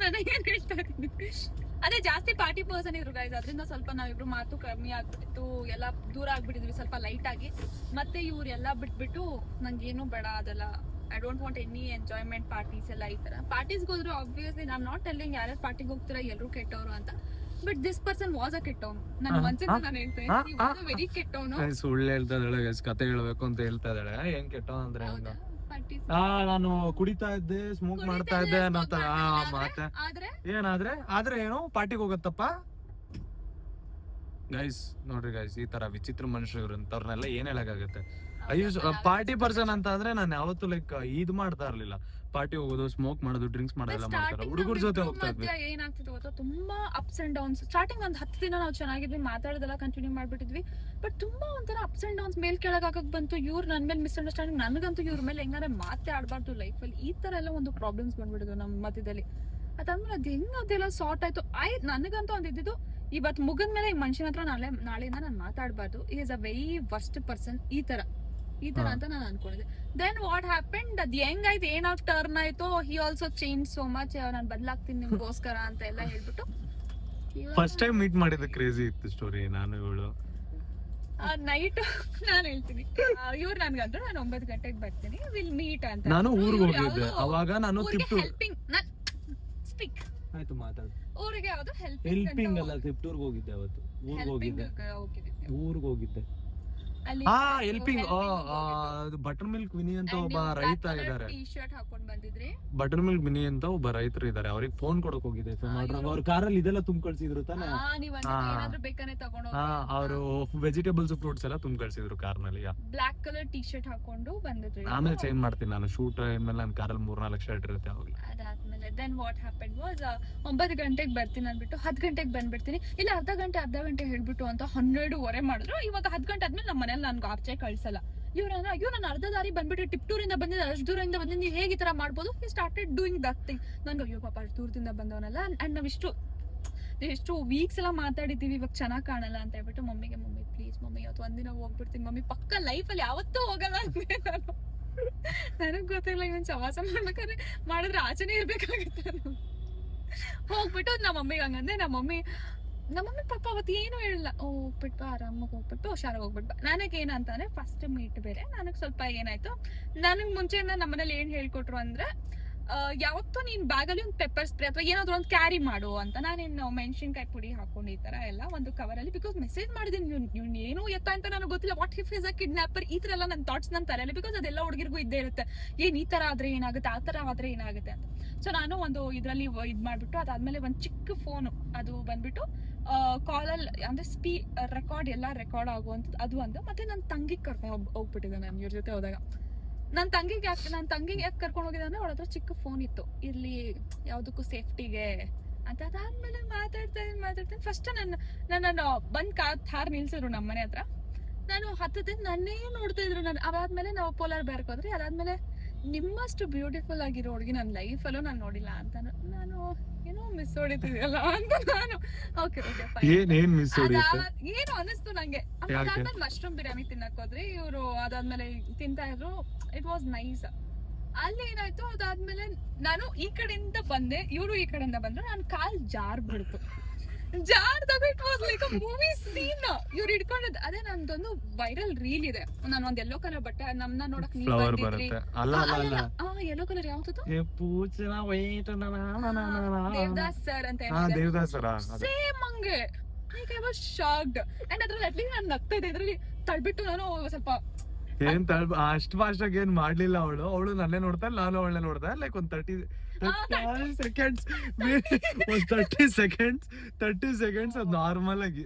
ನನಗೇನ್ ಹೇಳ್ತಾ ಇದ್ದೀನಿ, ಅದೇ ಜಾಸ್ತಿ ಪಾರ್ಟಿ ಪರ್ಸನ್ ಇದ್ರು ಗೈಸ್, ಅದರಿಂದ ಸ್ವಲ್ಪ ನಾವಿಬ್ರು ಮಾತು ಕಮ್ಮಿ ಆಗ್ಬಿಟ್ಟಿತ್ತು, ಎಲ್ಲ ದೂರ ಆಗ್ಬಿಟ್ಟಿದ್ವಿ ಸ್ವಲ್ಪ ಲೈಟ್ ಆಗಿ. ಮತ್ತೆ ಇವ್ರೆಲ್ಲ ಬಿಟ್ಬಿಟ್ಟು ನಂಗೇನು ಬೇಡ ಅದೆಲ್ಲ, I don't want any enjoyment parties ಎಲ್ಲ ಈ ತರ. ಪಾರ್ಟೀಸ್ಗೆ ಹೋದ್ರು ಆಬ್ವಿಯಸ್ಲಿ ನಾನು ನಾಟ್ ಟೆಲ್ಲಿಂಗ್ ಯಾರ್ಯಾರು ಪಾರ್ಟಿಗೆ ಹೋಗ್ತೀರಾ ಎಲ್ಲರೂ ಕೆಟ್ಟವ್ರು ಅಂತ, but this person was a ಕೆಟ್ಟವನು. ನನ್ನ ಮನ್ಸಿಂದ ನಾನು ಹೇಳ್ತೇನೆ, ವೆರಿ ಕೆಟ್ಟವನು. ಸುಳ್ಳು ಹೇಳ್ತಾ ಇದ್ದಾಳೆ, ಕತೆ ಹೇಳ್ಬೇಕು ಅಂತ ಹೇಳ್ತಾ ಇದ್ದಾಳೆ. ಏನ್ ಕೆಟ್ಟವ ಅಂದ್ರೆ ಪಾರ್ಟೀಸ್ ನಾನು ಕುಡಿತಾ ಇದ್ದೆ, ಸ್ಮೋಕ್ ಮಾಡ್ತಾ ಇದ್ದೆ ಅನ್ನೋ ತರ ಮಾತೆ. ಆದ್ರೆ ಆದ್ರೆ ಏನು ಪಾರ್ಟಿಗೆ ಹೋಗತ್ತಪ್ಪ ಗೈಸ್. ನೋಡ್ರಿ ಗೈಸ್, ಈ ತರ ವಿಚಿತ್ರ ಮನುಷ್ಯರು ಅಂತವ್ರನ್ನೆಲ್ಲ ಏನ್ ಹೇಳಕ್ಕಾಗತ್ತೆ. ಪಾರ್ಟಿ ಪರ್ಸನ್ ಅಂತ ಅಂದ್ರೆ ನಾನು ಯಾವತ್ತು ಲೈಕ್ ಇದ್ ಮಾಡ್ತಾ ಇರ್ಲಿಲ್ಲ. ಪಾರ್ಟಿ ಹೋಗೋದು, ಸ್ಮೋಕ್ ಮಾಡೋದು, ಡ್ರಿಂಕ್ಸ್ ಮಾಡೋದೆಲ್ಲ ಮಾಡ್ತಾರೆ. ಹುಡುಗರ ಜೊತೆ ಹೋಗ್ತಾ ಇದ್ವಿ. ಏನಾಗ್ತಿತ್ತು ಗೊತ್ತಾ, ತುಂಬಾ ಅಪ್ಸ್ ಅಂಡ್ ಡೌನ್ಸ್. ಸ್ಟಾರ್ಟಿಂಗ್ ಒಂದ್ 10 ದಿನ ನಾವು ಚೆನ್ನಾಗಿದ್ವಿ, ಮಾತಾಡೋದೆಲ್ಲ ಕಂಟಿನ್ಯೂ ಮಾಡ್ಬಿಟ್ಟಿದ್ವಿ. ಬಟ್ ತುಂಬಾ ಒಂಥರ ಅಪ್ಸ್ ಅಂಡ್ ಡೌನ್ಸ್, ಮೇಲ್ ಕೆಳಗಾಗಕ್ ಬಂತು. ಇವ್ರು ನನ್ ಮೇಲೆ ಮಿಸ್ಅಂಡರ್ಸ್ಟ್ಯಾಂಡಿಂಗ್, ನನಗಂತೂ ಇವ್ರ ಮೇಲೆ ಹೆಂಗಾರೆ ಮಾತೇ ಆಡ್ಬಾರ್ದು ಲೈಫಲ್ಲಿ, ಈ ತರ ಎಲ್ಲ ಒಂದು ಪ್ರಾಬ್ಲಮ್ಸ್ ಬಂದ್ಬಿಡುದು ನಮ್ಮ ಮಧ್ಯದಲ್ಲಿ. ಅದಾದ್ಮೇಲೆ ಅದ್ ಹೆಂಗ್ ಅದೆಲ್ಲ ಸಾರ್ಟ್ ಆಯ್ತು. ನನಗಂತೂ ಒಂದಿದ್ದು ಇವತ್ತು ಮುಗಿದ್ಮೇಲೆ ಈ ಮನುಷ್ಯನ ಹತ್ರ ನಾಳೆಯಿಂದ ನಾನು ಮಾತಾಡ್ಬಾರ್ದು. Is a very worst person ಈ ತರ ಅಂತ ನಾನು ಅನ್ಕೊಂಡಿದ್ದೆ. ದೆನ್ ವಾಟ್ ಹ್ಯಾಪೆಂಡ್, ಅದ್ ಹೆಂಗಾಯ್ತು, ಏನಾಗ್ ಟರ್ನ್ ಆಯ್ತು, he also change so much, ನಾನು ಬದಲಾಗ್ತೀನಿ ನಿಮ್ಗೋಸ್ಕರ ಅಂತ ಎಲ್ಲ ಹೇಳ್ಬಿಟ್ಟು. ಫಸ್ಟ್ ಟೈಮ್ ಮೀಟ್ ಮಾಡಿದ ಕ್ರೇಜಿ ಇತ್ತು ಸ್ಟೋರಿ. ನಾನು ಇವಳು ನೈಟ್ ನಾನು ಹೇಳ್ತೀನಿ, ಇವ್ರು ನನ್ಗಂದ್ರು ನಾನು 9 ಗಂಟೆಗೆ ಬರ್ತೀನಿ, ವಿಲ್ ಮೀಟ್ ಅಂತ. ನಾನು ಊರಿಗೆ ಹೋಗಿದ್ದೆ ಅವಾಗ. ನಾನು ಹೆಲ್ಪಿಂಗ್ ಸ್ಪೀಕ್ ಆಯ್ತು ಮಾತಾಡು. ಊರಿಗೆ ಯಾವ್ದು ಹೆಲ್ಪಿಂಗ್ ಅಲ್ಲ, ತಿಪ್ಟೂರ್ಗೆ ಹೋಗಿದ್ದೆ ಅವತ್ತು. ಊರಿಗೆ ಹೋಗಿದ್ದೆ ಅಲ್ಲಿ ಹೆಲ್ಪಿಂಗ್. ಬಟರ್ ಮಿಲ್ಕ್ ವಿನಿ ಅಂತ ಒಬ್ಬ ರೈತ ಇದಾರೆ. ಟೀ ಶರ್ಟ್ ಹಾಕೊಂಡ್ ಬಂದಿದ್ರಿ. ಬಟರ್ ಮಿಲ್ಕ್ ವಿನಿ ಅಂತ ಒಬ್ಬ ರೈತರು ಇದಾರೆ, ಅವ್ರಿಗೆ ಫೋನ್ ಕೊಡಕ್ ಹೋಗಿದ್ದೆ. ಅವ್ರ ಕಾರಲ್ಲಿ ಇದೆಲ್ಲ ತುಂಬ ಕಳ್ಸಿದ್ರು ತಾನೆ. ಏನಾದ್ರೂ ಬೇಕಾನೆ ತಗೊಂಡು ಅವರು ವೆಜಿಟೇಬಲ್ಸ್ ಫ್ರೂಟ್ಸ್ ಎಲ್ಲ ತುಂಬ ಕಳ್ಸಿದ್ರು ಕಾರ್ನಲ್ಲಿ. ಬ್ಲಾಕ್ ಕಲರ್ ಟೀ ಶರ್ಟ್ ಹಾಕೊಂಡು ಬಂದಿದ್ರಿ. ಆಮೇಲೆ ಚೇಂಜ್ ಮಾಡ್ತೀನಿ ನಾನು, ಶೂಟ್ ಆದ್ಮೇಲೆ ನನ್ನ ಕಾರಲ್ಲಿ 3-4 ಶರ್ಟ್ ಇರುತ್ತೆ ಅವಾಗ. ಅದಾದ್ಮೇಲೆ ದೆನ್ ವಾಟ್ ಹ್ಯಾಪೆಂಡ್ ವಾಸ್ 9 ಗಂಟೆಗೆ ಬರ್ತೀನಿ ಅಂದ್ಬಿಟ್ಟು 10 ಗಂಟೆಗೆ ಬಂದ್ಬಿಡ್ತೀನಿ, ಇಲ್ಲ ಅರ್ಧ ಗಂಟೆ ಹೇಳ್ಬಿಟ್ಟು ಅಂತ 12:15 ಮಾಡಿದ್ರು. ಇವಾಗ 10 ಗಂಟೆ ಆದ್ಮೇಲೆ ನಮ್ಮ ಮನೇಲಿ ನನ್ಗೆ ಆಚೆ ಕಳ್ಸಲ್ಲ. ಅಯ್ಯೋ ನಾನು ಅರ್ಧ ದಾರಿ ಬಂದ್ಬಿಟ್ಟು ಟಿಪ್ಟೂರಿಂದ ಬಂದಿದ್ದೆ, ಅಷ್ಟು ದೂರದಿಂದ ಬಂದಿದ್ದು, ನೀವು ಹೇಗೆ ಈ ತರ ಮಾಡ್ಬೋದು. He started doing that thing. ನನ್ಗೆ ಅಯ್ಯೋ ಪಾಪ ಅಷ್ಟು ದೂರದಿಂದ ಬಂದವನಲ್ಲ, ಅಂಡ್ ನಾವು ಎಷ್ಟು ವೀಕ್ಸ್ ಎಲ್ಲ ಮಾತಾಡಿದ್ದೀವಿ, ಇವಾಗ ಚೆನ್ನಾಗಿ ಕಾಣಲ್ಲ ಅಂತ ಹೇಳ್ಬಿಟ್ಟು ಮಮ್ಮಿ ಪ್ಲೀಸ್ ಮಮ್ಮಿ ಇವತ್ತು ಒಂದಿನ ಹೋಗ್ಬಿಡ್ತೀನಿ ಮಮ್ಮಿ, ಪಕ್ಕ ಲೈಫಲ್ಲಿ ಯಾವತ್ತೂ ಹೋಗಲ್ಲ ಅಂದ್ರೆ ನಾನು. ನನಗ್ ಗೊತ್ತಿಲ್ಲ, ಇವನ್ ಸವಾಸ ಮಾಡ್ಬೇಕಾದ್ರೆ ಮಾಡಿದ್ರೆ ಆಚೆನೆ ಇರ್ಬೇಕಾಗುತ್ತೆ. ಹೋಗ್ಬಿಟ್ಟು ನಮ್ಮ ಮಮ್ಮಿಗೆ ಹಂಗಂದ್ರೆ ನಮ್ಮ ಮಮ್ಮಿ ಪಾಪ ಅವತ್ತು ಏನು ಹೇಳಿಲ್ಲ. ಹೋಗ್ಬಿಟ್ಟು ಆರಾಮಾಗಿ ಹೋಗ್ಬಿಟ್ಟು ಹುಷಾರಾಗಿ ಹೋಗ್ಬಿಟ್ಟು. ನನಗೆ ಏನಂತಂದ್ರೆ ಫಸ್ಟ್ ಮೀಟ್ ಬೇರೆ, ನನಗೆ ಸ್ವಲ್ಪ ಏನಾಯ್ತು, ನನಗೆ ಮುಂಚೆಯಿಂದ ನಮ್ಮನೇಲಿ ಏನ್ ಹೇಳ್ಕೊಟ್ರು ಅಂದ್ರೆ ಯಾವತ್ತೂ ನೀನ್ ಬ್ಯಾಗಲ್ಲಿ ಒಂದು ಪೆಪ್ಪರ್ ಸ್ಪ್ರೇ ಅಥವಾ ಏನಾದ್ರು ಒಂದು ಕ್ಯಾರಿ ಮಾಡು ಅಂತ. ನಾನೇನು ಮೆಣಸಿನ್ಕಾಯಿ ಪುಡಿ ಹಾಕೊಂಡು ಈ ತರ ಎಲ್ಲ ಒಂದು ಕವರ್ ಅಲ್ಲಿ, ಬಿಕಾಸ್ ಮೆಸೇಜ್ ಮಾಡಿದೀನಿ ಇವ್ನು ಏನು ಎತ್ತ ಅಂತ ನನಗೆ ಗೊತ್ತಿಲ್ಲ. What if is a kidnapper, ಈ ತರ ಎಲ್ಲ ನನ್ನ ಥಾಟ್ಸ್ ನನ್ನ ತಲೆಯಲ್ಲಿ, ಬಿಕಾಸ್ ಅದೆಲ್ಲ ಹುಡುಗಿರ್ಗೂ ಇದ್ದೇ ಇರುತ್ತೆ, ಏನ್ ಈ ತರ ಆದ್ರೆ ಏನಾಗುತ್ತೆ, ಆ ತರ ಆದ್ರೆ ಏನಾಗುತ್ತೆ ಅಂತ. ಸೊ ನಾನು ಒಂದು ಇದ್ರಲ್ಲಿ ಇದ್ ಮಾಡ್ಬಿಟ್ಟು, ಅದಾದ್ಮೇಲೆ ಒಂದು ಚಿಕ್ಕ ಫೋನು, ಅದು ಬಂದ್ಬಿಟ್ಟು ಕಾಲಲ್ಲಿ ಅಂದ್ರೆ ರೆಕಾರ್ಡ್ ಎಲ್ಲ ರೆಕಾರ್ಡ್ ಆಗುವಂಥದ್ದು ಅದು ಒಂದು. ಮತ್ತೆ ನನ್ನ ತಂಗಿಗೆ ಕರ್ಕೊಂಡು ಹೋಗ್ಬಿಟ್ಟಿದ್ದೆ ನಾನು ಇವ್ರ ಜೊತೆ ಹೋದಾಗ. ನನ್ನ ತಂಗಿಗೆ ಯಾಕೆ ಕರ್ಕೊಂಡು ಹೋಗಿದ್ದೆ ಅಂದ್ರೆ ಅವಳ ಹತ್ರ ಚಿಕ್ಕ ಫೋನ್ ಇತ್ತು, ಇರ್ಲಿ ಯಾವ್ದಕ್ಕೂ ಸೇಫ್ಟಿಗೆ ಅಂತ. ಅದಾದ್ಮೇಲೆ ಮಾತಾಡ್ತೇನೆ ಫಸ್ಟ್ ನನ್ನ ಬಂದ್ ಥಾರ್ ನಿಲ್ಸಿದ್ರು ನಮ್ಮ ಮನೆ ಹತ್ರ. ನಾನು ಹತ್ತದಿಂದ ನನ್ನೇ ನೋಡ್ತಾ ಇದ್ರು. ನಾನು ಅದಾದ್ಮೇಲೆ ನಾವು ಪೋಲಾರ್ ಬೇರ್ಕ್ ಹೋದ್ರಿ. ಅದಾದ್ಮೇಲೆ ನಿಮ್ಮಷ್ಟು ಬ್ಯೂಟಿಫುಲ್ ಆಗಿರೋ ಹುಡುಗಿ ನನ್ನ ಲೈಫಲ್ಲೂ ನಾನು ನೋಡಿಲ್ಲ ಅಂತ. ನಾನು ಏನೋ ಮಿಸ್ ಹೊಡಿತಿದ್ಯಲ್ಲ ಅಂತ ನಾನು. ಓಕೆ ಏನು ಅನಿಸ್ತು ನಂಗೆ. ಅದಾದ್ಮೇಲೆ ಮಶ್ರೂಮ್ ಬಿರಿಯಾನಿ ತಿನ್ನಕ್ ಹೋದ್ರಿ ಇವ್ರು, ಅದಾದ್ಮೇಲೆ ತಿಂತಾ ಇದ್ರು, ಇಟ್ ವಾಸ್ ನೈಸ್. ಅಲ್ಲಿ ಏನಾಯ್ತು, ಅದಾದ್ಮೇಲೆ ನಾನು ಈ ಕಡೆಯಿಂದ ಬಂದೆ, ಇವ್ರು ಈ ಕಡೆಯಿಂದ ಬಂದ್ರು, ನಾನು ಕಾಲ್ ಜಾರ್ಬಿಡ್ತು. ಜಾರ್ದಾಗ it was like a movie scene. ಇವ್ರು ಹಿಡ್ಕೊಂಡದ್ ಅದೇ ನಂದೊಂದು ವೈರಲ್ ರೀಲ್ ಇದೆ. ನಾನು ಒಂದ್ ಯೆಲ್ಲೋ ಕಲರ್ ಬಟ್ಟೆ, ನಮ್ನ ನೋಡಕ್ ನೀವ್ ಬಂದಿದ್ರಿ. ಯೆಲ್ಲೋ ಕಲರ್ ಯಾವ್ದು, ದೇವದಾಸ್ ಸರ್ ಅಂತ ಸೇಮ್ ಹಂಗೆ. I was shocked. ಅಂಡ್ ಅದ್ರಲ್ಲಿ ಅಟ್ಲೀಸ್ಟ್ ನಾನು ನಗ್ತಾ ಇದ್ದೆ, ಇದ್ರಲ್ಲಿ ತಳ್ಬಿಟ್ಟು ನಾನು ಸ್ವಲ್ಪ ಅಷ್ಟು ಫಾಸ್ಟ್ ಆಗಿ ಏನ್ ಮಾಡ್ಲಿಲ್ಲ. ಅವಳು ನನ್ನೇ ನೋಡ್ತಾ, ನಾನು ಅವಳನ್ನೇ ನೋಡ್ತಾ, ಲೈಕ್ ಒಂದ್ 30 ಸೆಕೆಂಡ್ಸ್ ಅದು ನಾರ್ಮಲ್ ಆಗಿ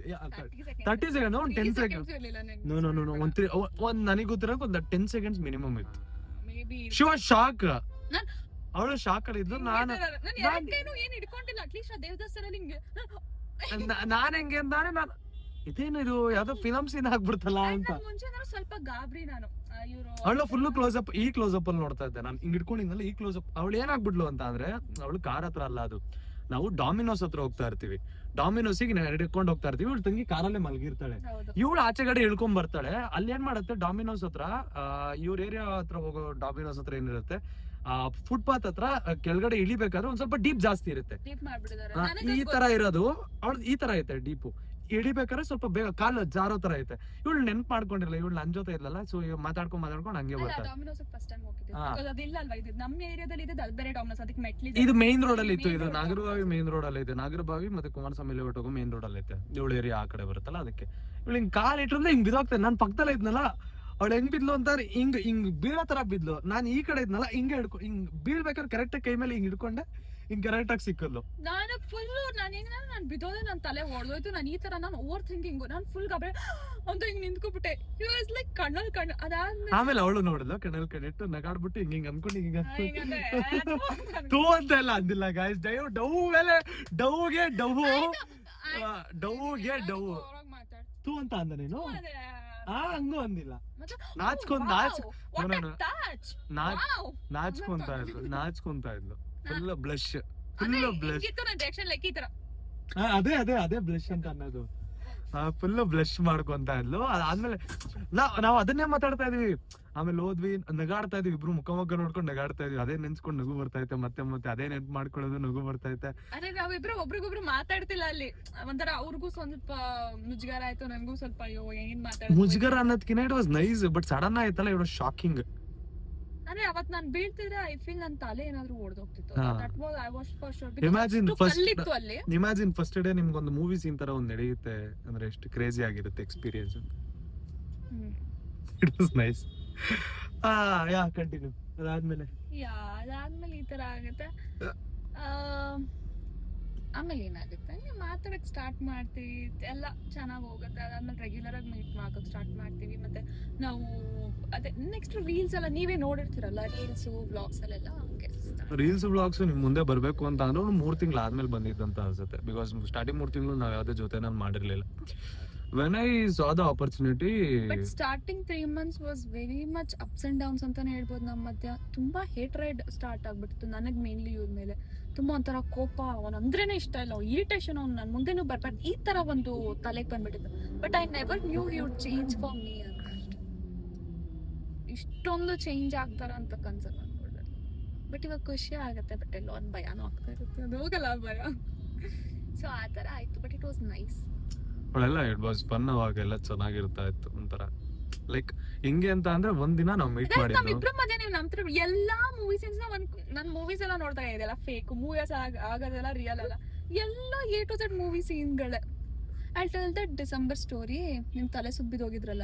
30 ಸೆಕೆಂಡ್, ಒಂದ್ 10 ಸೆಕೆಂಡ್ ಒಂದ್ ನನಗೆ ಗೊತ್ತಿರೋಕೆ ಒಂದ್ 10 ಸೆಕೆಂಡ್ಸ್ ಮಿನಿಮಮ್ ಇತ್ತು. ಶಿವ ಶಾಕ್, ಅವಳು ಶಾಕ್ ಅಲ್ಲಿ ಇದ್ದು. ನಾನು ಹೆಂಗೆ ಅಂತಾನೆ, ನಾನು ಇದೇನು ಇದು ಯಾವ್ದೋ ಫಿಲಮ್ ಸೀನ್ ಆಗ್ಬಿಡ್ತಲ್ಲ ಅಂತ. ಸ್ವಲ್ಪ ಗಾಬರಿ ನಾನು. ಅವಳು ಫುಲ್ ಕ್ಲೋಸ್ ಅಪ್, ಈ ಕ್ಲೋಸ್ ಅಪ್ ಅಲ್ಲಿ ನೋಡ್ತಾ ಇದ್ದೆ ನಾನು, ಹಿಂಗ್ ಇಟ್ಕೊಂಡಿದ್ನಲ್ಲ ಈ ಕ್ಲೋಸ್ ಅಪ್. ಅವಳು ಏನಾಗ್ಬಿಡ್ಲು ಅಂತ ಅಂದ್ರೆ, ಅವಳು ಕಾರ್ ಹತ್ರ ಅಲ್ಲ, ಅದು ನಾವು ಡಾಮಿನೋಸ್ ಹತ್ರ ಹೋಗ್ತಾ ಇರ್ತೀವಿ, ಡಾಮಿನೋಸಿಗೆ ಹಿಡ್ಕೊಂಡು ಹೋಗ್ತಾ ಇರ್ತೀವಿ. ಇವಳು ತಂಗಿ ಕಾರಲ್ಲೇ ಮಲಗಿರ್ತಾಳೆ, ಇವಳು ಆಚೆಗಡೆ ಇಳ್ಕೊಂಡ್ ಬರ್ತಾಳೆ. ಅಲ್ಲಿ ಏನ್ ಮಾಡತ್ತೆ, ಡಾಮಿನೋಸ್ ಹತ್ರ ಇವ್ರ ಏರಿಯಾ ಹತ್ರ ಹೋಗೋ ಡಾಮಿನೋಸ್ ಹತ್ರ ಏನಿರುತ್ತೆ, ಆ ಫುಟ್ಪಾತ್ ಹತ್ರ ಕೆಳಗಡೆ ಇಳಿಬೇಕಾದ್ರೆ ಒಂದ್ ಸ್ವಲ್ಪ ಡೀಪ್ ಜಾಸ್ತಿ ಇರುತ್ತೆ. ಡೀಪ್ ಮಾಡ್ಬಿಟ್ಟಿದ್ದಾರೆ. ಆ, ನನಗೆ ಈ ತರ ಇರೋದು ಅವಳು ಈ ತರ ಐತೆ ಡೀಪು. ಇಳಿಬೇಕಾದ್ರೆ ಸ್ವಲ್ಪ ಬೇಗ ಕಾಲು ಜಾರೋ ತರ ಐತೆ. ಇವಳು ನೆನ್ಪ್ ಮಾಡ್ಕೊಂಡಿರಲ್ಲ, ಇವಳು ನನ್ ಜೊತೆ ಇರ್ಲಲ್ಲ, ಸೊ ಮಾತಾಡ್ಕೊಂಡ್ ಹಂಗೆ ಬರ್ತಾರೆ. ಡಾಮಿನೋಸ್ ಫಸ್ಟ್ ಟೈಮ್ ಹೋಗಿದ್ದೆ. ಹಾ. Because ಅದಿಲ್ಲ ಅಲ್ವಾ, ಇದು ನಮ್ಮ ಏರಿಯಾದಲ್ಲಿ ಇದೆ, ಅದು ಬೇರೆ ಡಾಮಿನೋಸ್, ಅದಕ್ಕೆ ಮೆಟ್ಲಿದೆ. ಇದು ಮೇನ್ ರೋಡ್ ಅಲ್ಲಿ ಇತ್ತು, Main ಇದು road. ನಾಗರಬಾವಿ ಮೇನ್ ರೋಡ್ ಅಲ್ಲಿ ಐತೆ. ನಾಗರಬಾವಿ ಮತ್ತೆ ಕುಮಾರಸ್ವಾಮಿ ಲೇಔಟ್ ಹೋಗೋ ಮೇನ್ ರೋಡ್ ಅಲ್ಲಿ ಐತೆ. ಇವಳು ಏರಿಯಾ ಆ ಕಡೆ ಬರುತ್ತಲ್ಲ ಅದಕ್ಕೆ. ಇವಳು ಹಿಂಗ್ ಕಾಲ್ ಇಟ್ರಂದ್ರೆ ಹಿಂಗ್ ಬಿದ್ದೋಗ್ತದೆ. ನಾನ್ ಪಕ್ಕದಲ್ಲೇ ಇದ್ನಲ್ಲ, ಅವಳು ಹೆಂಗ್ ಬಿದ್ಲು ಅಂತ ಹಿಂಗ್ ಹಿಂಗ್ ಬೀಳೋ ತರ ಬಿದ್ಲು. ನಾನ್ ಈ ಕಡೆ ಇದ್ನಲ್ಲ, ಹಿಂಗೆ ಹಿಂಗ್ ಬೀಳ್ಬೇಕಾದ್ರೆ ಕರೆಕ್ಟ್ ಕೈ ಮೇಲೆ ಹಿಂಗ್ ಹಿಡ್ಕೊಂಡೆ, ಹಿಂಗ್ ಕರೆಕ್ಟ್ ಆಗಿ ಸಿಕ್ಕದ್ಲು. ನಾನು ಫುಲ್ ನಾನು ಬಿದ್ದೋದೆ, ನನ್ನ ತಲೆ ಹೊಡೆದೋಯ್ತು. ನಾನು ಈ ತರ ನಾನು ಓವರ್ ಥಿಂಕಿಂಗು, ನಾನು ಫುಲ್ ಗಬೆ ಅಂತ ಹಿಂಗ್ ನಿಂತ್ಕೊಬಿಟ್ಟೆ. ಯು ವಾಸ್ ಲೈಕ್ ಕಣ್ಣಲ್ಲಿ ಕಣ್ಣು. ಅದಾದ್ಮೇಲೆ ಆಮೇಲೆ ಅವಳು ನೋಡಿದ್ಲು, ಕಣ್ಣಲ್ಲಿ ಕಣ್ಣಿಟ್ಟು ನಗಾಡ್ಬಿಟ್ಟು ಹಿಂಗ್ ಹಿಂಗ್ ಅನ್ಕೊಂಡು ಹಿಂಗ ಹಿಂಗಂದ್ರೆ, ತೂ ಅಂತ ಎಲ್ಲ ಅಂದಿಲ್ಲ ಗಾಯ್ಸ್. ಡವ್ ಮೇಲೆ ಡವ್ಗೆ ಡವ್, ಡವ್ಗೆ ಡವ್ ಮಾತಾಡ್ ತೂ ಅಂತ ಅಂದ ನೀನು. ಅದೇ. ಹಂಗೂ ಅಂದಿಲ್ಲ. ಮತ್ತೆ, ನಾಚ್ಕೊಂಡ್ wow, notch what a no, no. touch. Notch Wow. ನಾಚ್ಕೊಂತ ಇದ್ಲು ಫುಲ್ ಬ್ಲಶ್, ಫುಲ್ ಅದೇ, ಬ್ಲಶ್. ಹಿಂಗಿತ್ತು ನನ್ನ reaction, like ಈ ತರ. ಅದೇ ಬ್ಲಶ್ ಅಂತ ಅನ್ನೋದು. ಫುಲ್ ಬ್ಲಶ್ ಮಾಡ್ಕೊಂತ ಇದ್ಲು. ಅದಾದ್ಮೇಲೆ ನಾವ್ ಅದನ್ನೇ ಮಾತಾಡ್ತಾ ಇದೀವಿ. ಆಮೇಲೆ ಹೋದ್ವಿ, ನಗಾಡ್ತಾ ಇದೀವಿ, ಇಬ್ರು ಮುಖ ನೋಡ್ಕೊಂಡು ನಗಾಡ್ತಾ ಇದೀವಿ. ಅದೇ ನೆನ್ಸ್ಕೊಂಡು ನಗು ಬರ್ತಾ ಐತೆ, ಮತ್ತೆ ಅದೇ ನೆನ್ಪ್ ಮಾಡ್ಕೊಳ್ಳೋದು ನಗು ಬರ್ತಾ ಐತೆ. ಅದೇ ನಾವಿಬ್ರು ಒಬ್ರಿಗೊಬ್ರು ಮಾತಾಡ್ತಿಲ್ಲ ಅಲ್ಲಿ. ಒಂಥರ ಅವ್ರಿಗೂ ಸ್ವಲ್ಪ ಮುಜುಗರ ಆಯ್ತು, ನಂಗೂ ಸ್ವಲ್ಪ ಅಯ್ಯೋ ಏನ್ ಮಾತಾಡ. ಮುಜುಗರ ಅನ್ನೋದ್ಕಿನ್ನ it was nice, but sudden ಆಯ್ತಲ್ಲ, ಇಟ್ ವಾಸ್ ಶಾಕಿಂಗ್. ಅಂದ್ರೆ ಅವತ್ ನಾನ್ ಬೀಳ್ತಿದ್ರೆ ಐ ಫೀಲ್ ನನ್ ತಲೆ ಏನಾದ್ರು ಓಡ್ದೋಗ್ತಿತ್ತು. ಹಾ. That was I was for sure. Imagine ಕಲ್ಲಿತ್ತು ಅಲ್ಲಿ. ಇಮ್ಯಾಜಿನ್ ಫಸ್ಟ್ ಡೇ ನಿಮ್ಗೊಂದು ಮೂವಿ ಸೀನ್ ತರ ಒಂದ್ ನಡೆಯುತ್ತೆ ಅಂದ್ರೆ ಎಷ್ಟು ಕ್ರೇಜಿ ಆಗಿರುತ್ತೆ experience. It was nice. Yeah continue. ಅದಾದ್ಮೇಲೆ ಅದಾದ್ಮೇಲೆ ಈ ತರ ಆಗುತ್ತೆ. ಆಮೇಲೆ ಏನಾಗುತ್ತೆ, ಹಂಗೆ ಮಾತಾಡಕ್ ಸ್ಟಾರ್ಟ್ ಮಾಡ್ತೀವಿ, ಎಲ್ಲ ಚೆನ್ನಾಗಿ ಹೋಗುತ್ತೆ. ಅದಾದ್ಮೇಲೆ ರೆಗ್ಯುಲರ್ ಆಗಿ ಮೀಟ್ ಮಾಡೋಕೆ ಸ್ಟಾರ್ಟ್ ಮಾಡ್ತೀವಿ. ಮತ್ತೆ ನಾವು ಅದೇ ನೆಕ್ಸ್ಟ್ ರೀಲ್ಸ್ ಎಲ್ಲ ನೀವೇ ನೋಡಿರ್ತೀರಲ್ಲ, ರೀಲ್ಸ್ ವ್ಲಾಗ್ಸ್ ಅಲ್ಲೆಲ್ಲ ಹಂಗೆ ರೀಲ್ಸ್ ಬ್ಲಾಗ್ಸ್ ನಿಮ್ ಮುಂದೆ ಬರ್ಬೇಕು ಅಂತ ಅಂದ್ರೆ 3 ತಿಂಗಳು ಆದ್ಮೇಲೆ ಬಂದಿದ್ದಂತ ಅನ್ಸುತ್ತೆ. ಬಿಕಾಸ್ ಸ್ಟಾರ್ಟಿಂಗ್ 3 ತಿಂಗಳು ನಾವ್ ಯಾವ್ದೇ ಜೊತೆ ನಾನು ಮಾಡಿರ್ಲಿಲ್ಲ. When I saw the opportunity. But starting 3 months was very much ups and downs ಅಂತಾನೆ ಹೇಳ್ಬೋದು. ನಮ್ಮ ಮಧ್ಯ ತುಂಬಾ ಹೇಟ್ರೈಡ್ ಸ್ಟಾರ್ಟ್ ಆಗ್ಬಿಟ್ಟಿತ್ತು ನನಗ್ ಮೇನ್ಲಿ ಇವ್ರ ಮೇಲೆ. ತುಂಬಾ ಒಂಥರ ಕೋಪ, ಅವನಂದ್ರೇನೆ ಇಷ್ಟ ಇಲ್ಲ, ಇರಿಟೇಷನ್, ಅವ್ನು ನನ್ ಮುಂದೆನೂ ಬರ್ಬಾರ್ದು, ಈ ತರ ಒಂದು ತಲೆಗೆ ಬಂದ್ಬಿಟ್ಟಿತ್ತು. But I never knew you change for me ಅಂತ. ಇಷ್ಟೊಂದು ಚೇಂಜ್ ಆಗ್ತಾರ ಅಂತ ಕನ್ಸಲ್ ಅನ್ಕೊಂಡೆ. ಬಟ್ ಇವಾಗ ಖುಷಿ ಆಗತ್ತೆ, ಬಟ್ ಎಲ್ಲೋ ಒಂದ್ ಭಯನೂ ಆಗ್ತಾ ಇರುತ್ತೆ, ಅದು ಹೋಗಲ್ಲ ಭಯ. ಸೊ ಆ ತರ ಆಯ್ತು, ಬಟ್ ಇಟ್ ವಾಸ್ ನೈಸ್. ಅವಳೆಲ್ಲ ಇಟ್ ವಾಸ್ ಫನ್. ಅವಾಗೆಲ್ಲ ಚೆನ್ನಾಗಿರ್ತಾ ಇತ್ತು ಒಂಥರ. ಲೈಕ್ ಹೆಂಗೆ ಅಂತ ಅಂದ್ರೆ ಒಂದಿನ ನಾವು ಮೀಟ್ ಮಾಡಿದ್ವಿ. ನಮ್ಮಿಬ್ರ ಮಧ್ಯ ನೀವು ನಂಬ್ತಿರ ಎಲ್ಲಾ ಮೂವೀಸ್ ನನ್ ಮೂವೀಸ್ ಎಲ್ಲ ನೋಡ್ತಾ ಇದೆಲ್ಲ ಫೇಕ್ ಮೂವೀಸ್ ಆಗೋದೆಲ್ಲ ರಿಯಲ್ ಅಲ್ಲ, ಎಲ್ಲ A to Z ಮೂವಿ ಸೀನ್ಗಳೇ. I tell that December story. ನಿಮ್ ತಲೆ ಸುಬ್ಬಿದ್ ಹೋಗಿದ್ರಲ್ಲ,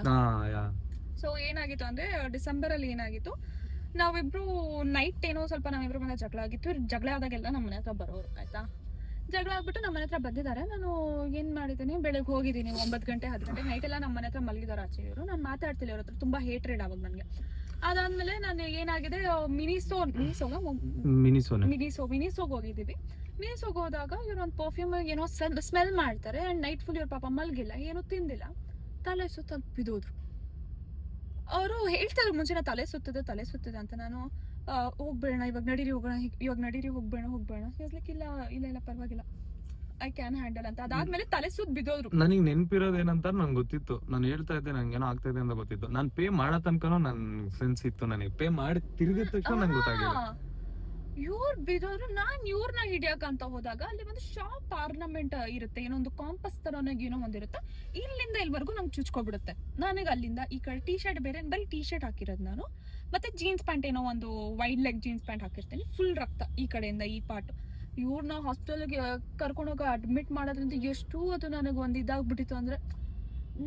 ಸೊ ಏನಾಗಿತ್ತು ಅಂದ್ರೆ ಡಿಸೆಂಬರ್ ಅಲ್ಲಿ ಏನಾಗಿತ್ತು, ನಾವಿಬ್ರು ನೈಟ್ ಏನೋ ಸ್ವಲ್ಪ ನಾವಿಬ್ರು ಮನೆ ಜಗಳ ಆಗಿತ್ತು. ಜಗಳ ಆದಾಗೆಲ್ಲ ನಮ್ಮ ಮನೆ ಹತ್ರ ಬರೋರು, ಆಯ್ತಾ. ಜಗಳ ಆಗ್ಬಿಟ್ಟು ನಮ್ಮ ಮನೆ ಹತ್ರ ಬಂದಿದ್ದಾರೆ. ನಾನು ಏನ್ ಮಾಡಿದ್ದೀನಿ, ಬೆಳಗ್ಗೆ ಹೋಗಿದ್ದೀನಿ 9 ಗಂಟೆ 10 ಗಂಟೆ ನೈಟ್ ಎಲ್ಲ ನಮ್ಮ ಮನೆ ಹತ್ರ ಮಲಗಿದಾರೆ ಆಚೆ ಇವರು. ನಾನು ಮಾತಾಡ್ತಿಲ್ಲ ಅವ್ರ ಹತ್ರ, ತುಂಬಾ ಹೇಟ್ರೇಡ್ ಆವಾಗ ನನಗೆ. ಅದಾದ್ಮೇಲೆ ನಾನು ಏನಾಗಿದೆ, ಮಿನಿಸೋಗ್ ಹೋಗಿದ್ದೀವಿ. ಮಿನಿಸೋಗ್ ಹೋದಾಗ ಇವ್ರು ಒಂದು ಪರ್ಫ್ಯೂಮ್ ಏನೋ ಸ್ಮೆಲ್ ಮಾಡ್ತಾರೆ. ಅಂಡ್ ನೈಟ್ ಫುಲ್ ಇವ್ರ ಪಾಪ ಮಲ್ಗಿಲ್ಲ, ಏನೂ ತಿಂದಿಲ್ಲ, ತಲೆ ಸುತ್ತ ಬಿದ್ದೋದ್ರು. ಅವರು ಹೇಳ್ತಾರೆ ಮುಂಚೆನ ತಲೆ ಸುತ್ತಿದೆ ಅಂತ. ನಾನು ಹೋಗ್ಬೇಡ, ಇವಾಗ ನಡೀರಿ ಹೋಗ್ಬೇಡ. ಲೈಕ್ ಇಲ್ಲ ಪರವಾಗಿಲ್ಲ, ಐ ಕ್ಯಾನ್ ಹ್ಯಾಂಡಲ್ ಅಂತ. ಅದಾದ್ಮೇಲೆ ತಲೆ ಸುತ್ತ ಬಿದ್ದೋದ್ರು. ನನಗೆ ನೆನ್ಪಿರೋದು ಏನಂತ ನಂಗೆ ಗೊತ್ತಿತ್ತು, ನಾನು ಹೇಳ್ತಾ ಇದ್ದೆ ನಂಗೇನೋ ಆಗ್ತಾ ಇದೆ ಅಂತ ಗೊತ್ತಿತ್ತು. ನಾನು ಪೇ ಮಾಡೋ ತನಕನೂ ನನ್ ಸೆನ್ಸ್ ಇತ್ತು. ನನಗೆ ಪೇ ಮಾಡಿ ತಿರುಗಿದ ತಕ್ಷಣ ನಂಗೆ ಗೊತ್ತಾಗಿಲ್ಲ. ಇವ್ರು ಬಿದ್ದೋದ್ರು. ನಾನ್ ಇವ್ರನ್ನ ಹಿಡಿಯಕಂತ ಹೋದಾಗ ಅಲ್ಲಿ ಒಂದು ಶಾಪ್ ಆರ್ನಮೆಂಟ್ ಇರುತ್ತೆ, ಏನೋ ಒಂದು ಕಾಂಪಸ್ ತರನಾಗ ಏನೋ ಒಂದಿರುತ್ತೆ. ಇಲ್ಲಿಂದ ಇಲ್ವರೆಗೂ ನಂಗೆ ಚುಚ್ಕೊಬಿಡುತ್ತೆ. ನನಗೆ ಅಲ್ಲಿಂದ ಈ ಕಡೆ ಟೀ ಶರ್ಟ್ ಬೇರೆ, ಬರೀ ಟೀ ಶರ್ಟ್ ಹಾಕಿರೋದು ನಾನು, ಮತ್ತೆ ಜೀನ್ಸ್ ಪ್ಯಾಂಟ್ ಏನೋ ಒಂದು ವೈಡ್ ಲೆಗ್ ಜೀನ್ಸ್ ಪ್ಯಾಂಟ್ ಹಾಕಿರ್ತೀನಿ. ಫುಲ್ ರಕ್ತ ಈ ಕಡೆಯಿಂದ ಈ ಪಾರ್ಟ್. ಇವ್ರನ್ನ ಹಾಸ್ಪಿಟಲ್ಗೆ ಕರ್ಕೊಂಡೋಗಿ ಅಡ್ಮಿಟ್ ಮಾಡೋದ್ರಿಂದ ಎಷ್ಟು ಅದು ನನಗೆ ಒಂದು ಇದಾಗ್ಬಿಟ್ಟಿತ್ತು ಅಂದ್ರೆ,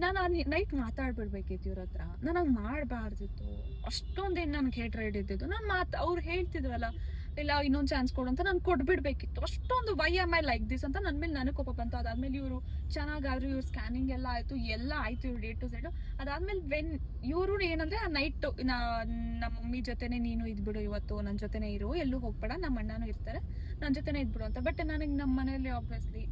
ನಾನು ನೈಟ್ ಮಾತಾಡ್ಬಿಡ್ಬೇಕಿತ್ತು ಇವ್ರ ಹತ್ರ. ನನಗೆ ಮಾಡಬಾರ್ದಿತ್ತು, ಅಷ್ಟೊಂದೇನು ನನಗೆ ಹೇಟ್ರೈಡ್ ಇದ್ದಿದ್ದು. ನಾನು ಅವ್ರು ಹೇಳ್ತಿದ್ರಲ್ಲ ಇಲ್ಲ ಇನ್ನೊಂದು ಚಾನ್ಸ್ ಕೊಡು ಅಂತ, ನಾನು ಕೊಡ್ಬಿಡ್ಬೇಕಿತ್ತು. ಅಷ್ಟೊಂದು why am I like this ಅಂತ ನನ್ನ ಮೇಲೆ ನನಗೆ ಕೋಪ ಬಂತು. ಅದಾದ್ಮೇಲೆ ಇವರು ಚೆನ್ನಾಗಾದ್ರು, ಇವ್ರು ಸ್ಕ್ಯಾನಿಂಗ್ ಎಲ್ಲ ಆಯ್ತು ಇವ್ರು A to Z. ಅದಾದ್ಮೇಲೆ ಇವರು ಏನಂದ್ರೆ ಆ ನೈಟ್ ನಮ್ಮ ಮಮ್ಮಿ ಜೊತೆನೆ ನೀನು ಇದ್ಬಿಡು, ಇವತ್ತು ನನ್ನ ಜೊತೆನೆ ಇರು, ಎಲ್ಲೂ ಹೋಗ್ಬೇಡ, ನಮ್ಮ ಅಣ್ಣನೂ ಇರ್ತಾರೆ, ನನ್ನ ಜೊತೆನೆ ಇದ್ಬಿಡು ಅಂತ. ಬಟ್ ನನಗೆ ನಮ್ಮ ಮನೇಲಿ ಆಬ್ವಿಯಸ್ಲಿ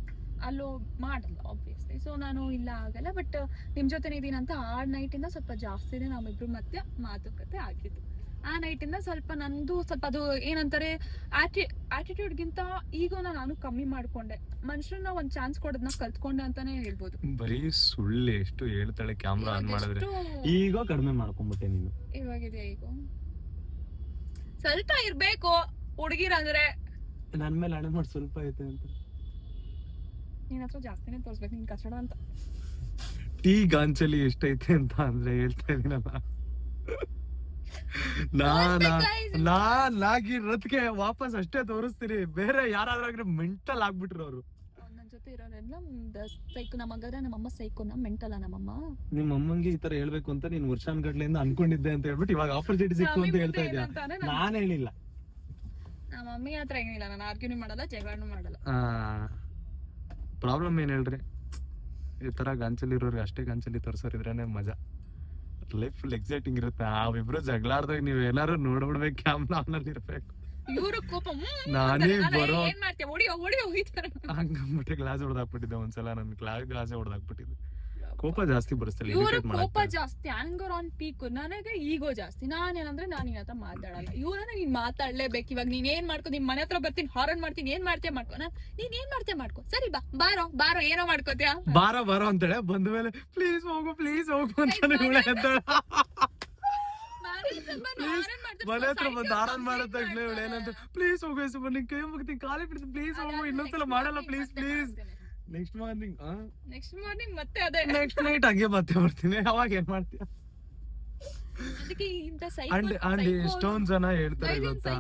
ಅಲ್ಲೋ ಮಾಡಲ್ಲ ಆಬ್ವಿಯಸ್ಲಿ. ಸೊ ನಾನು ಇಲ್ಲ ಆಗಲ್ಲ, ಬಟ್ ನಿಮ್ ಜೊತೆನೆ ಇದೀನಿ ಅಂತ ಆ ನೈಟಿಂದ ಸ್ವಲ್ಪ ಜಾಸ್ತಿನೇ ನಮ್ಮಿಬ್ರು ಮಧ್ಯೆ ಮಾತುಕತೆ ಆಗಿದ್ದು. ಆ ನೈಟಿಂದ ಸ್ವಲ್ಪ ನಂದು ಸ್ವಲ್ಪ ಅದು ಏನಂತಾರೆ ಆಟಿಟ್ಯೂಡ್ಗಿಂತ ಈಗೋನ ನಾನು ಕಮ್ಮಿ ಮಾಡ್ಕೊಂಡೆ. ಮನುಷ್ಯರನ್ನ ಒಂದ್ ಚಾನ್ಸ್ ಕೊಡೋದನ್ನ ಕಲ್ತ್ಕೊಂಡೆ ಅಂತಾನೆ ಹೇಳ್ಬೋದು. ಬರೀ ಸುಳ್ಳು ಎಷ್ಟು ಹೇಳ್ತಾಳೆ ಕ್ಯಾಮ್ರಾ ಆನ್ ಮಾಡಿದ್ರೆ. ಈಗ ಕಡಿಮೆ ಮಾಡ್ಕೊಂಡ್ಬಿಟ್ಟೆ ನೀನು. ಇವಾಗಿದೆ ಈಗ. ಸ್ವಲ್ಪ ಇರ್ಬೇಕು ಹುಡುಗಿರಂದ್ರೆ. ನನ್ ಮೇಲೆ ಹಣೆ ಮಾಡಿ ಸ್ವಲ್ಪ ಐತೆ ಅಂತ. ನಿನ್ ಹತ್ರ ಜಾಸ್ತಿನೇ ತೋರ್ಸ್ಬೇಕು ನಿನ್ ಕಚಡ ಅಂತ. ಟೀ ಗಾಂಚಲಿ ಎಷ್ಟೈತೆ ಅಂತ ಅಂದ್ರೆ ಹೇಳ್ತಾ ಇದೀನಲ್ಲ. ನಾಗಿರೋದಕ್ಕೆ ವಾಪಸ್ ಅಷ್ಟೇ ತೋರಿಸ್ತೀನಿ. ಬೇರೆ ಯಾರಾದ್ರೂ ಮೆಂಟಲ್ ಆಗ್ಬಿಟ್ರು ಅವ್ರು. ನನ್ ಜೊತೆ ಇರೋರೆಲ್ಲ ಸೈಕೋ. ನಮ್ಮಗಾದ್ರೆ ನಮ್ಮಮ್ಮ ಸೈಕೋನ ಮೆಂಟಲ್ ನಮ್ಮಮ್ಮ. ನಿಮ್ಮ ಅಮ್ಮಂಗೆ ಈ ತರ ಹೇಳ್ಬೇಕು ಅಂತ ನೀನ್ ವರ್ಷಾನ್ಗಟ್ಲೆಯಿಂದ ಅನ್ಕೊಂಡಿದ್ದೆ ಅಂತ ಹೇಳ್ಬಿಟ್ಟು ಇವಾಗ ಆಪರ್ಚುನಿಟಿ ಸಿಕ್ತು ಅಂತ ಹೇಳ್ತಾ ಇದ್ಯಾ. ನಾನ್ ಹೇಳಿಲ್ಲ. ನಮ್ಮ ಮಮ್ಮಿ ಹತ್ರ ಏನಿಲ್ಲ, ನಾನು ಆರ್ಗ್ಯೂನು ಮಾಡಲ್ಲ, ಜಗಳನು ಮಾಡಲ್ಲ. ಪ್ರಾಬ್ಲಮ್ ಏನ್ ಹೇಳ್ರಿ, ಈ ತರ ಗಾಂಚಲಿ ಇರೋರ್ಗೆ ಅಷ್ಟೇ ಗಾಂಚಲಿ ತೋರ್ಸೋರಿದ್ರೇನೆ ಮಜಾ. ಲೈಫ್ ಫುಲ್ ಎಕ್ಸೈಟಿಂಗ್ ಇರುತ್ತೆ. ನಾವಿಬ್ರು ಜಗಳಾಡ್ದಾಗ ನೀವ್ ಏನಾರು ನೋಡ್ಬಿಡ್ಬೇಕು, ಕ್ಯಾಮ್ರಾ ಆನ್ ಅಲ್ಲಿ ಇರ್ಬೇಕು. ಇವ್ರು ಕೋಪ ನಾನೇ ಬರೋ ಏನ್ ಮಾಡ್ತೀಯ, ಹೊಡಿಯೋ ಹೋಯ್ತಾರ ಹಂಗಂದ್ಬಿಟ್ಟೆ ಗ್ಲಾಸ್ ಹೊಡೆದಾಕ್ಬಿಟ್ಟಿದ್ದೆ ಒಂದ್ಸಲ. ನನ್ ಗ್ಲಾಸೇ ಹೊಡೆದಾಕ್ಬಿಟ್ಟಿದ್ದೆ. ಕೋಪ ಜಾಸ್ತಿ ಬರುತ್ತಲ್ಲ. ಇವ್ರ ಕೋಪ ಜಾಸ್ತಿ, ಆಂಗರ್ ಆನ್ ಪೀಕ್. ನನಗೆ ಈಗೋ ಜಾಸ್ತಿ. ನಾನೇನಂದ್ರೆ ನಾನು ನಿನ್ನ ಹತ್ರ ಮಾತಾಡಲ್ಲ. ಇವ್ರನ್ನ ನೀನ್ ಮಾತಾಡ್ಲೇಬೇಕು. ಇವಾಗ ನೀನ್ ಏನ್ ಮಾಡ್ಕೊ, ನಿಮ್ ಮನೆ ಹತ್ರ ಬರ್ತೀನಿ, ಹಾರನ್ ಮಾಡ್ತೀನಿ, ಏನ್ ಮಾಡ್ತೀಯ ಮಾಡ್ಕೊ. ನೀನ್ ಏನ್ ಮಾಡ್ತೀಯ ಮಾಡ್ಕೊ. ಸರಿ ಬಾರೋ ಏನೋ ಮಾಡ್ಕೋತೀಯ. ಬಾರೋ ಅಂತೇಳಿ ಬಂದ ಮೇಲೆ ಪ್ಲೀಸ್ ಹೋಗು ಅಂತ ಮನೆ ಹತ್ರ ಬಂದು ಆರಾಮ್ ಮಾಡಿದ ತಕ್ಷಣ ಇವಳು ಏನಂತ, ಪ್ಲೀಸ್ ಹೋಗು ಹೆಸರು ನಿನ್ ಕೈ ಮುಗ್ತೀನಿ, ಕಾಲಿ ಬಿಡ್ತೀನಿ, ಪ್ಲೀಸ್ ಹೋಗು, ಇನ್ನೊಂದ್ಸಲ ಮಾಡಲ್ಲ ಪ್ಲೀಸ್. ನೆಕ್ಸ್ಟ್ ಮಾರ್ನಿಂಗ್ ಮತ್ತೆ ಅದೇ, ನೆಕ್ಸ್ಟ್ ನೈಟ್ ಹಂಗೆ ಮತ್ತೆ ಬರ್ತೀನಿ. ಅವಾಗ ಏನ್ ಮಾಡ್ತೀಯ? ಎಷ್ಟೊಂದ್ ಜನ ಹೇಳ್ತಾರೆ ಗೊತ್ತಾ,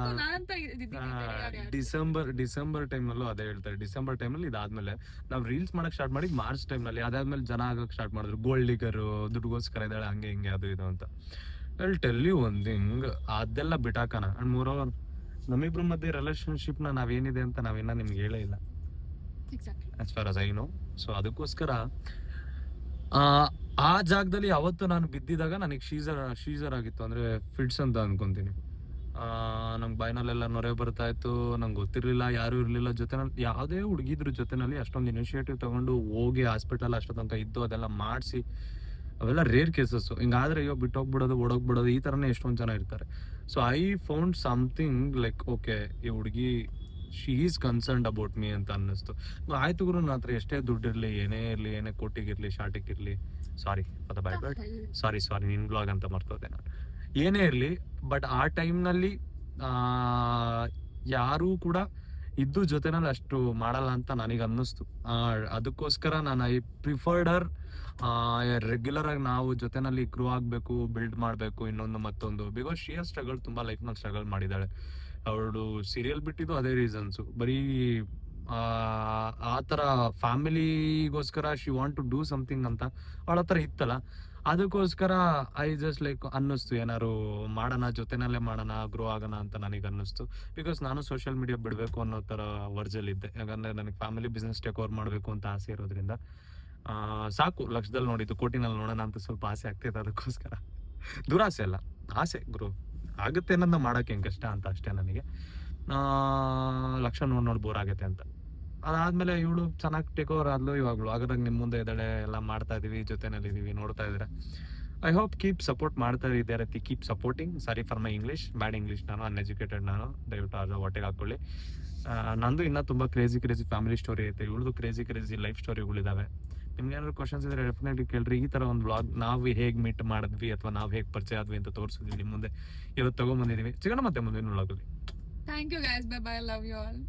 ಡಿಸೆಂಬರ್ ಟೈಮ್ ನಲ್ಲೂ ಅದೇ ಹೇಳ್ತಾರೆ. ಡಿಸೆಂಬರ್ ಟೈಮ್ ನಲ್ಲಿ ಇದಾದ್ಮೇಲೆ ನಾವ್ ರೀಲ್ಸ್ ಮಾಡಕ್ ಸ್ಟಾರ್ಟ್ ಮಾಡಿ ಮಾರ್ಚ್ ಟೈಮ್ ನಲ್ಲಿ, ಅದಾದ್ಮೇಲೆ ಜನ ಆಗಕ್ ಸ್ಟಾರ್ಟ್ ಮಾಡಿದ್ರು. ಗೋಲ್ಡ್ ಡಿಗರ್, ದುಡ್ಡುಗೋಸ್ಕರ ಇದ್ದಾಳೆ, ಹಂಗೆ ಹಿಂಗೆ ಅದು ಇದು ಅಂತ. ಟೆಲ್ ಯು ಒಂದ್ ಹಿಂಗ್ ಅದೆಲ್ಲ ಬಿಟಾಕನ. ಅಂಡ್ ಮೋರೋವರ್ ನಮ್ಮಿಬ್ರ ಮಧ್ಯೆ ರಿಲೇಶನ್ಶಿಪ್ ನಾವೇನಿದೆ ಅಂತ ನಾವೇನ ನಿಮ್ಗೆ ಹೇಳೇ ಇಲ್ಲ, as for as I know. So ಅದಕ್ಕೋಸ್ಕರ ಆ ಜಾಗದಲ್ಲಿ ಅವತ್ತು ನಾನು ಬಿದ್ದಿದಾಗ ನನಗೆ ಶೀಸರ್ ಆಗಿತ್ತು, ಅಂದ್ರೆ ಫಿಟ್ಸ್ ಅಂತ ಅನ್ಕೊಂತೀನಿ. ನಂಗೆ ಬಾಯ್ನಲ್ಲೆಲ್ಲ ನೊರೆ ಬರ್ತಾ ಇತ್ತು. ನಂಗೆ ಗೊತ್ತಿರ್ಲಿಲ್ಲ, ಯಾರು ಇರ್ಲಿಲ್ಲ ಜೊತೆನಲ್ಲಿ. ಯಾವುದೇ ಹುಡುಗಿದ್ರ ಜೊತೆನಲ್ಲಿ ಅಷ್ಟೊಂದು ಇನಿಷಿಯೇಟಿವ್ ತಗೊಂಡು ಹೋಗಿ ಹಾಸ್ಪಿಟಲ್ ಅಷ್ಟೋ ತನಕ ಇದ್ದು ಅದೆಲ್ಲ ಮಾಡಿಸಿ, ಅವೆಲ್ಲ ರೇರ್ ಕೇಸಸ್. ಹಿಂಗಾದ್ರೆ ಅಯ್ಯೋ ಬಿಟ್ಟೋಗ್ಬಿಡೋದು, ಓಡೋಗ್ಬಿಡೋದು, ಈ ತರನೇ ಎಷ್ಟೊಂದು ಜನ ಇರ್ತಾರೆ. So I found something like okay, ಈ ಹುಡುಗಿ she is concerned about me ಅಂತ ಅನ್ನಿಸ್ತು. ಆಯ್ತು ಗುರು, ನನ್ನ ಹತ್ರ ಎಷ್ಟೇ ದುಡ್ಡಿರ್ಲಿ, ಏನೇ ಇರ್ಲಿ, ಏನೇ ಕೋಟಿಗಿರ್ಲಿ, ಶಾರ್ಟಿಗಿರ್ಲಿ, sorry for the bad word, sorry ನಿನ್ ಬ್ಲಾಗ್ ಅಂತ ಮರ್ತೋದೆ ನಾನು, ಏನೇ ಇರ್ಲಿ. ಬಟ್ ಆ ಟೈಮ್ನಲ್ಲಿ ಯಾರೂ ಕೂಡ ಇದ್ದು ಜೊತೆನಲ್ಲಿ ಅಷ್ಟು ಮಾಡಲ್ಲ ಅಂತ ನನಗೆ ಅನ್ನಿಸ್ತು. ಅದಕ್ಕೋಸ್ಕರ ನಾನು ಐ ಪ್ರಿಫರ್ಡ್ ರೆಗ್ಯುಲರ್ ಆಗಿ ನಾವು ಜೊತೆನಲ್ಲಿ ಗ್ರೋ ಆಗ್ಬೇಕು, ಬಿಲ್ಡ್ ಮಾಡ್ಬೇಕು, ಇನ್ನೊಂದು ಮತ್ತೊಂದು. ಬಿಕಾಸ್ ಶಿ ಹ್ಯಾಸ್ ಸ್ಟ್ರಗಲ್, ತುಂಬಾ ಲೈಫ್ ನಲ್ಲಿ ಸ್ಟ್ರಗಲ್ ಮಾಡಿದ್ದಾಳೆ. ಅವಳು ಸೀರಿಯಲ್ ಬಿಟ್ಟಿದ್ದು ಅದೇ ರೀಸನ್ಸು, ಬರೀ ಆ ಥರ ಫ್ಯಾಮಿಲಿಗೋಸ್ಕರ she want to do something ಅಂತ ಅವಳ ಹತ್ರ ಇತ್ತಲ್ಲ. ಅದಕ್ಕೋಸ್ಕರ ಐ ಜಸ್ಟ್ ಲೈಕ್ ಅನ್ನಿಸ್ತು, ಏನಾರು ಮಾಡೋಣ, ಜೊತೆನಲ್ಲೇ ಮಾಡೋಣ, ಗ್ರೋ ಆಗೋಣ ಅಂತ ನನಗೆ ಅನ್ನಿಸ್ತು. ಬಿಕಾಸ್ ನಾನು ಸೋಷಿಯಲ್ ಮೀಡಿಯಾ ಬಿಡಬೇಕು ಅನ್ನೋ ಥರ ವರ್ಜಲ್ಲಿದ್ದೆ. ಯಾಕಂದರೆ ನನಗೆ ಫ್ಯಾಮಿಲಿ ಬಿಸ್ನೆಸ್ ಟೇಕ್ ಓವರ್ ಮಾಡಬೇಕು ಅಂತ ಆಸೆ ಇರೋದ್ರಿಂದ. ಸಾಕು, ಲಕ್ಷದಲ್ಲಿ ನೋಡಿದ್ದು ಕೋಟಿನಲ್ಲಿ ನೋಡೋಣ ಅಂತ ಸ್ವಲ್ಪ ಆಸೆ ಆಗ್ತಿದೆ. ಅದಕ್ಕೋಸ್ಕರ ದುರಾಸೆ ಅಲ್ಲ, ಆಸೆ ಗ್ರೋ ಆಗುತ್ತೆ ಅನ್ನೋದನ್ನ ಮಾಡೋಕೆ ಹೆಂಗೆ ಕಷ್ಟ ಅಂತ ಅಷ್ಟೇ. ನನಗೆ ಲಕ್ಷ ನೋಡಿ ಬೋರ್ ಆಗುತ್ತೆ ಅಂತ. ಅದಾದ್ಮೇಲೆ ಇವಳು ಚೆನ್ನಾಗಿ ಟೇಕ್ ಓವರ್ ಆದ್ಲು. ಇವಾಗಲು ಆಗಾಗ ನಿಮ್ಮ ಮುಂದೆ ಇದ್ದಾಳೆ, ಎಲ್ಲ ಮಾಡ್ತಾ ಇದೀವಿ, ಜೊತೆನಲ್ಲಿದ್ದೀವಿ, ನೋಡ್ತಾ ಇದ್ರೆ. ಐ ಹೋಪ್ ಕೀಪ್ ಸಪೋರ್ಟ್ ಮಾಡ್ತಾ ಇದೇ ರೀತಿ, keep supporting. Sorry for my English, bad English, ನಾನು ಅನ್ಎಜುಕೇಟೆಡ್, ನಾನು ದಯವಿಟ್ಟು ಅದು ಹೊಟ್ಟೆಗೆ ಹಾಕೊಳ್ಳಿ. ನಂದು ಇನ್ನೂ ತುಂಬ ಕ್ರೇಜಿ ಫ್ಯಾಮಿಲಿ ಸ್ಟೋರಿ ಐತೆ, ಇವಳದು ಕ್ರೇಜಿ ಲೈಫ್ ಸ್ಟೋರಿಗಳಿದಾವೆ. ನಿಮ್ಗೆ ಏನಾದ್ರು ಕ್ವಶನ್ಸ್ ಇದ್ರೆ ಡೆಫಿನೆಟ್ಲಿ ಕೇಳ್ರಿ. ಈ ತರ ಒಂದು ಬ್ಲಾಗ್ ನಾವು ಹೇಗೆ ಮೀಟ್ ಮಾಡಿದ್ವಿ ಅಥವಾ ನಾವು ಹೇಗೆ ಪರಿಚಯ ಆದ್ವಿ ಅಂತ ತೋರಿಸಿದ್ವಿ ನಿಮ್ಮ ಮುಂದೆ ಇವತ್ತು ತಗೊಂಡ್ಬಂದಿದೀವಿ. ಸಿಗೋಣ ಮತ್ತೆ ಮುಂದಿನ ಬ್ಲಾಗಲ್ಲಿ. Thank you guys, bye bye, love you all.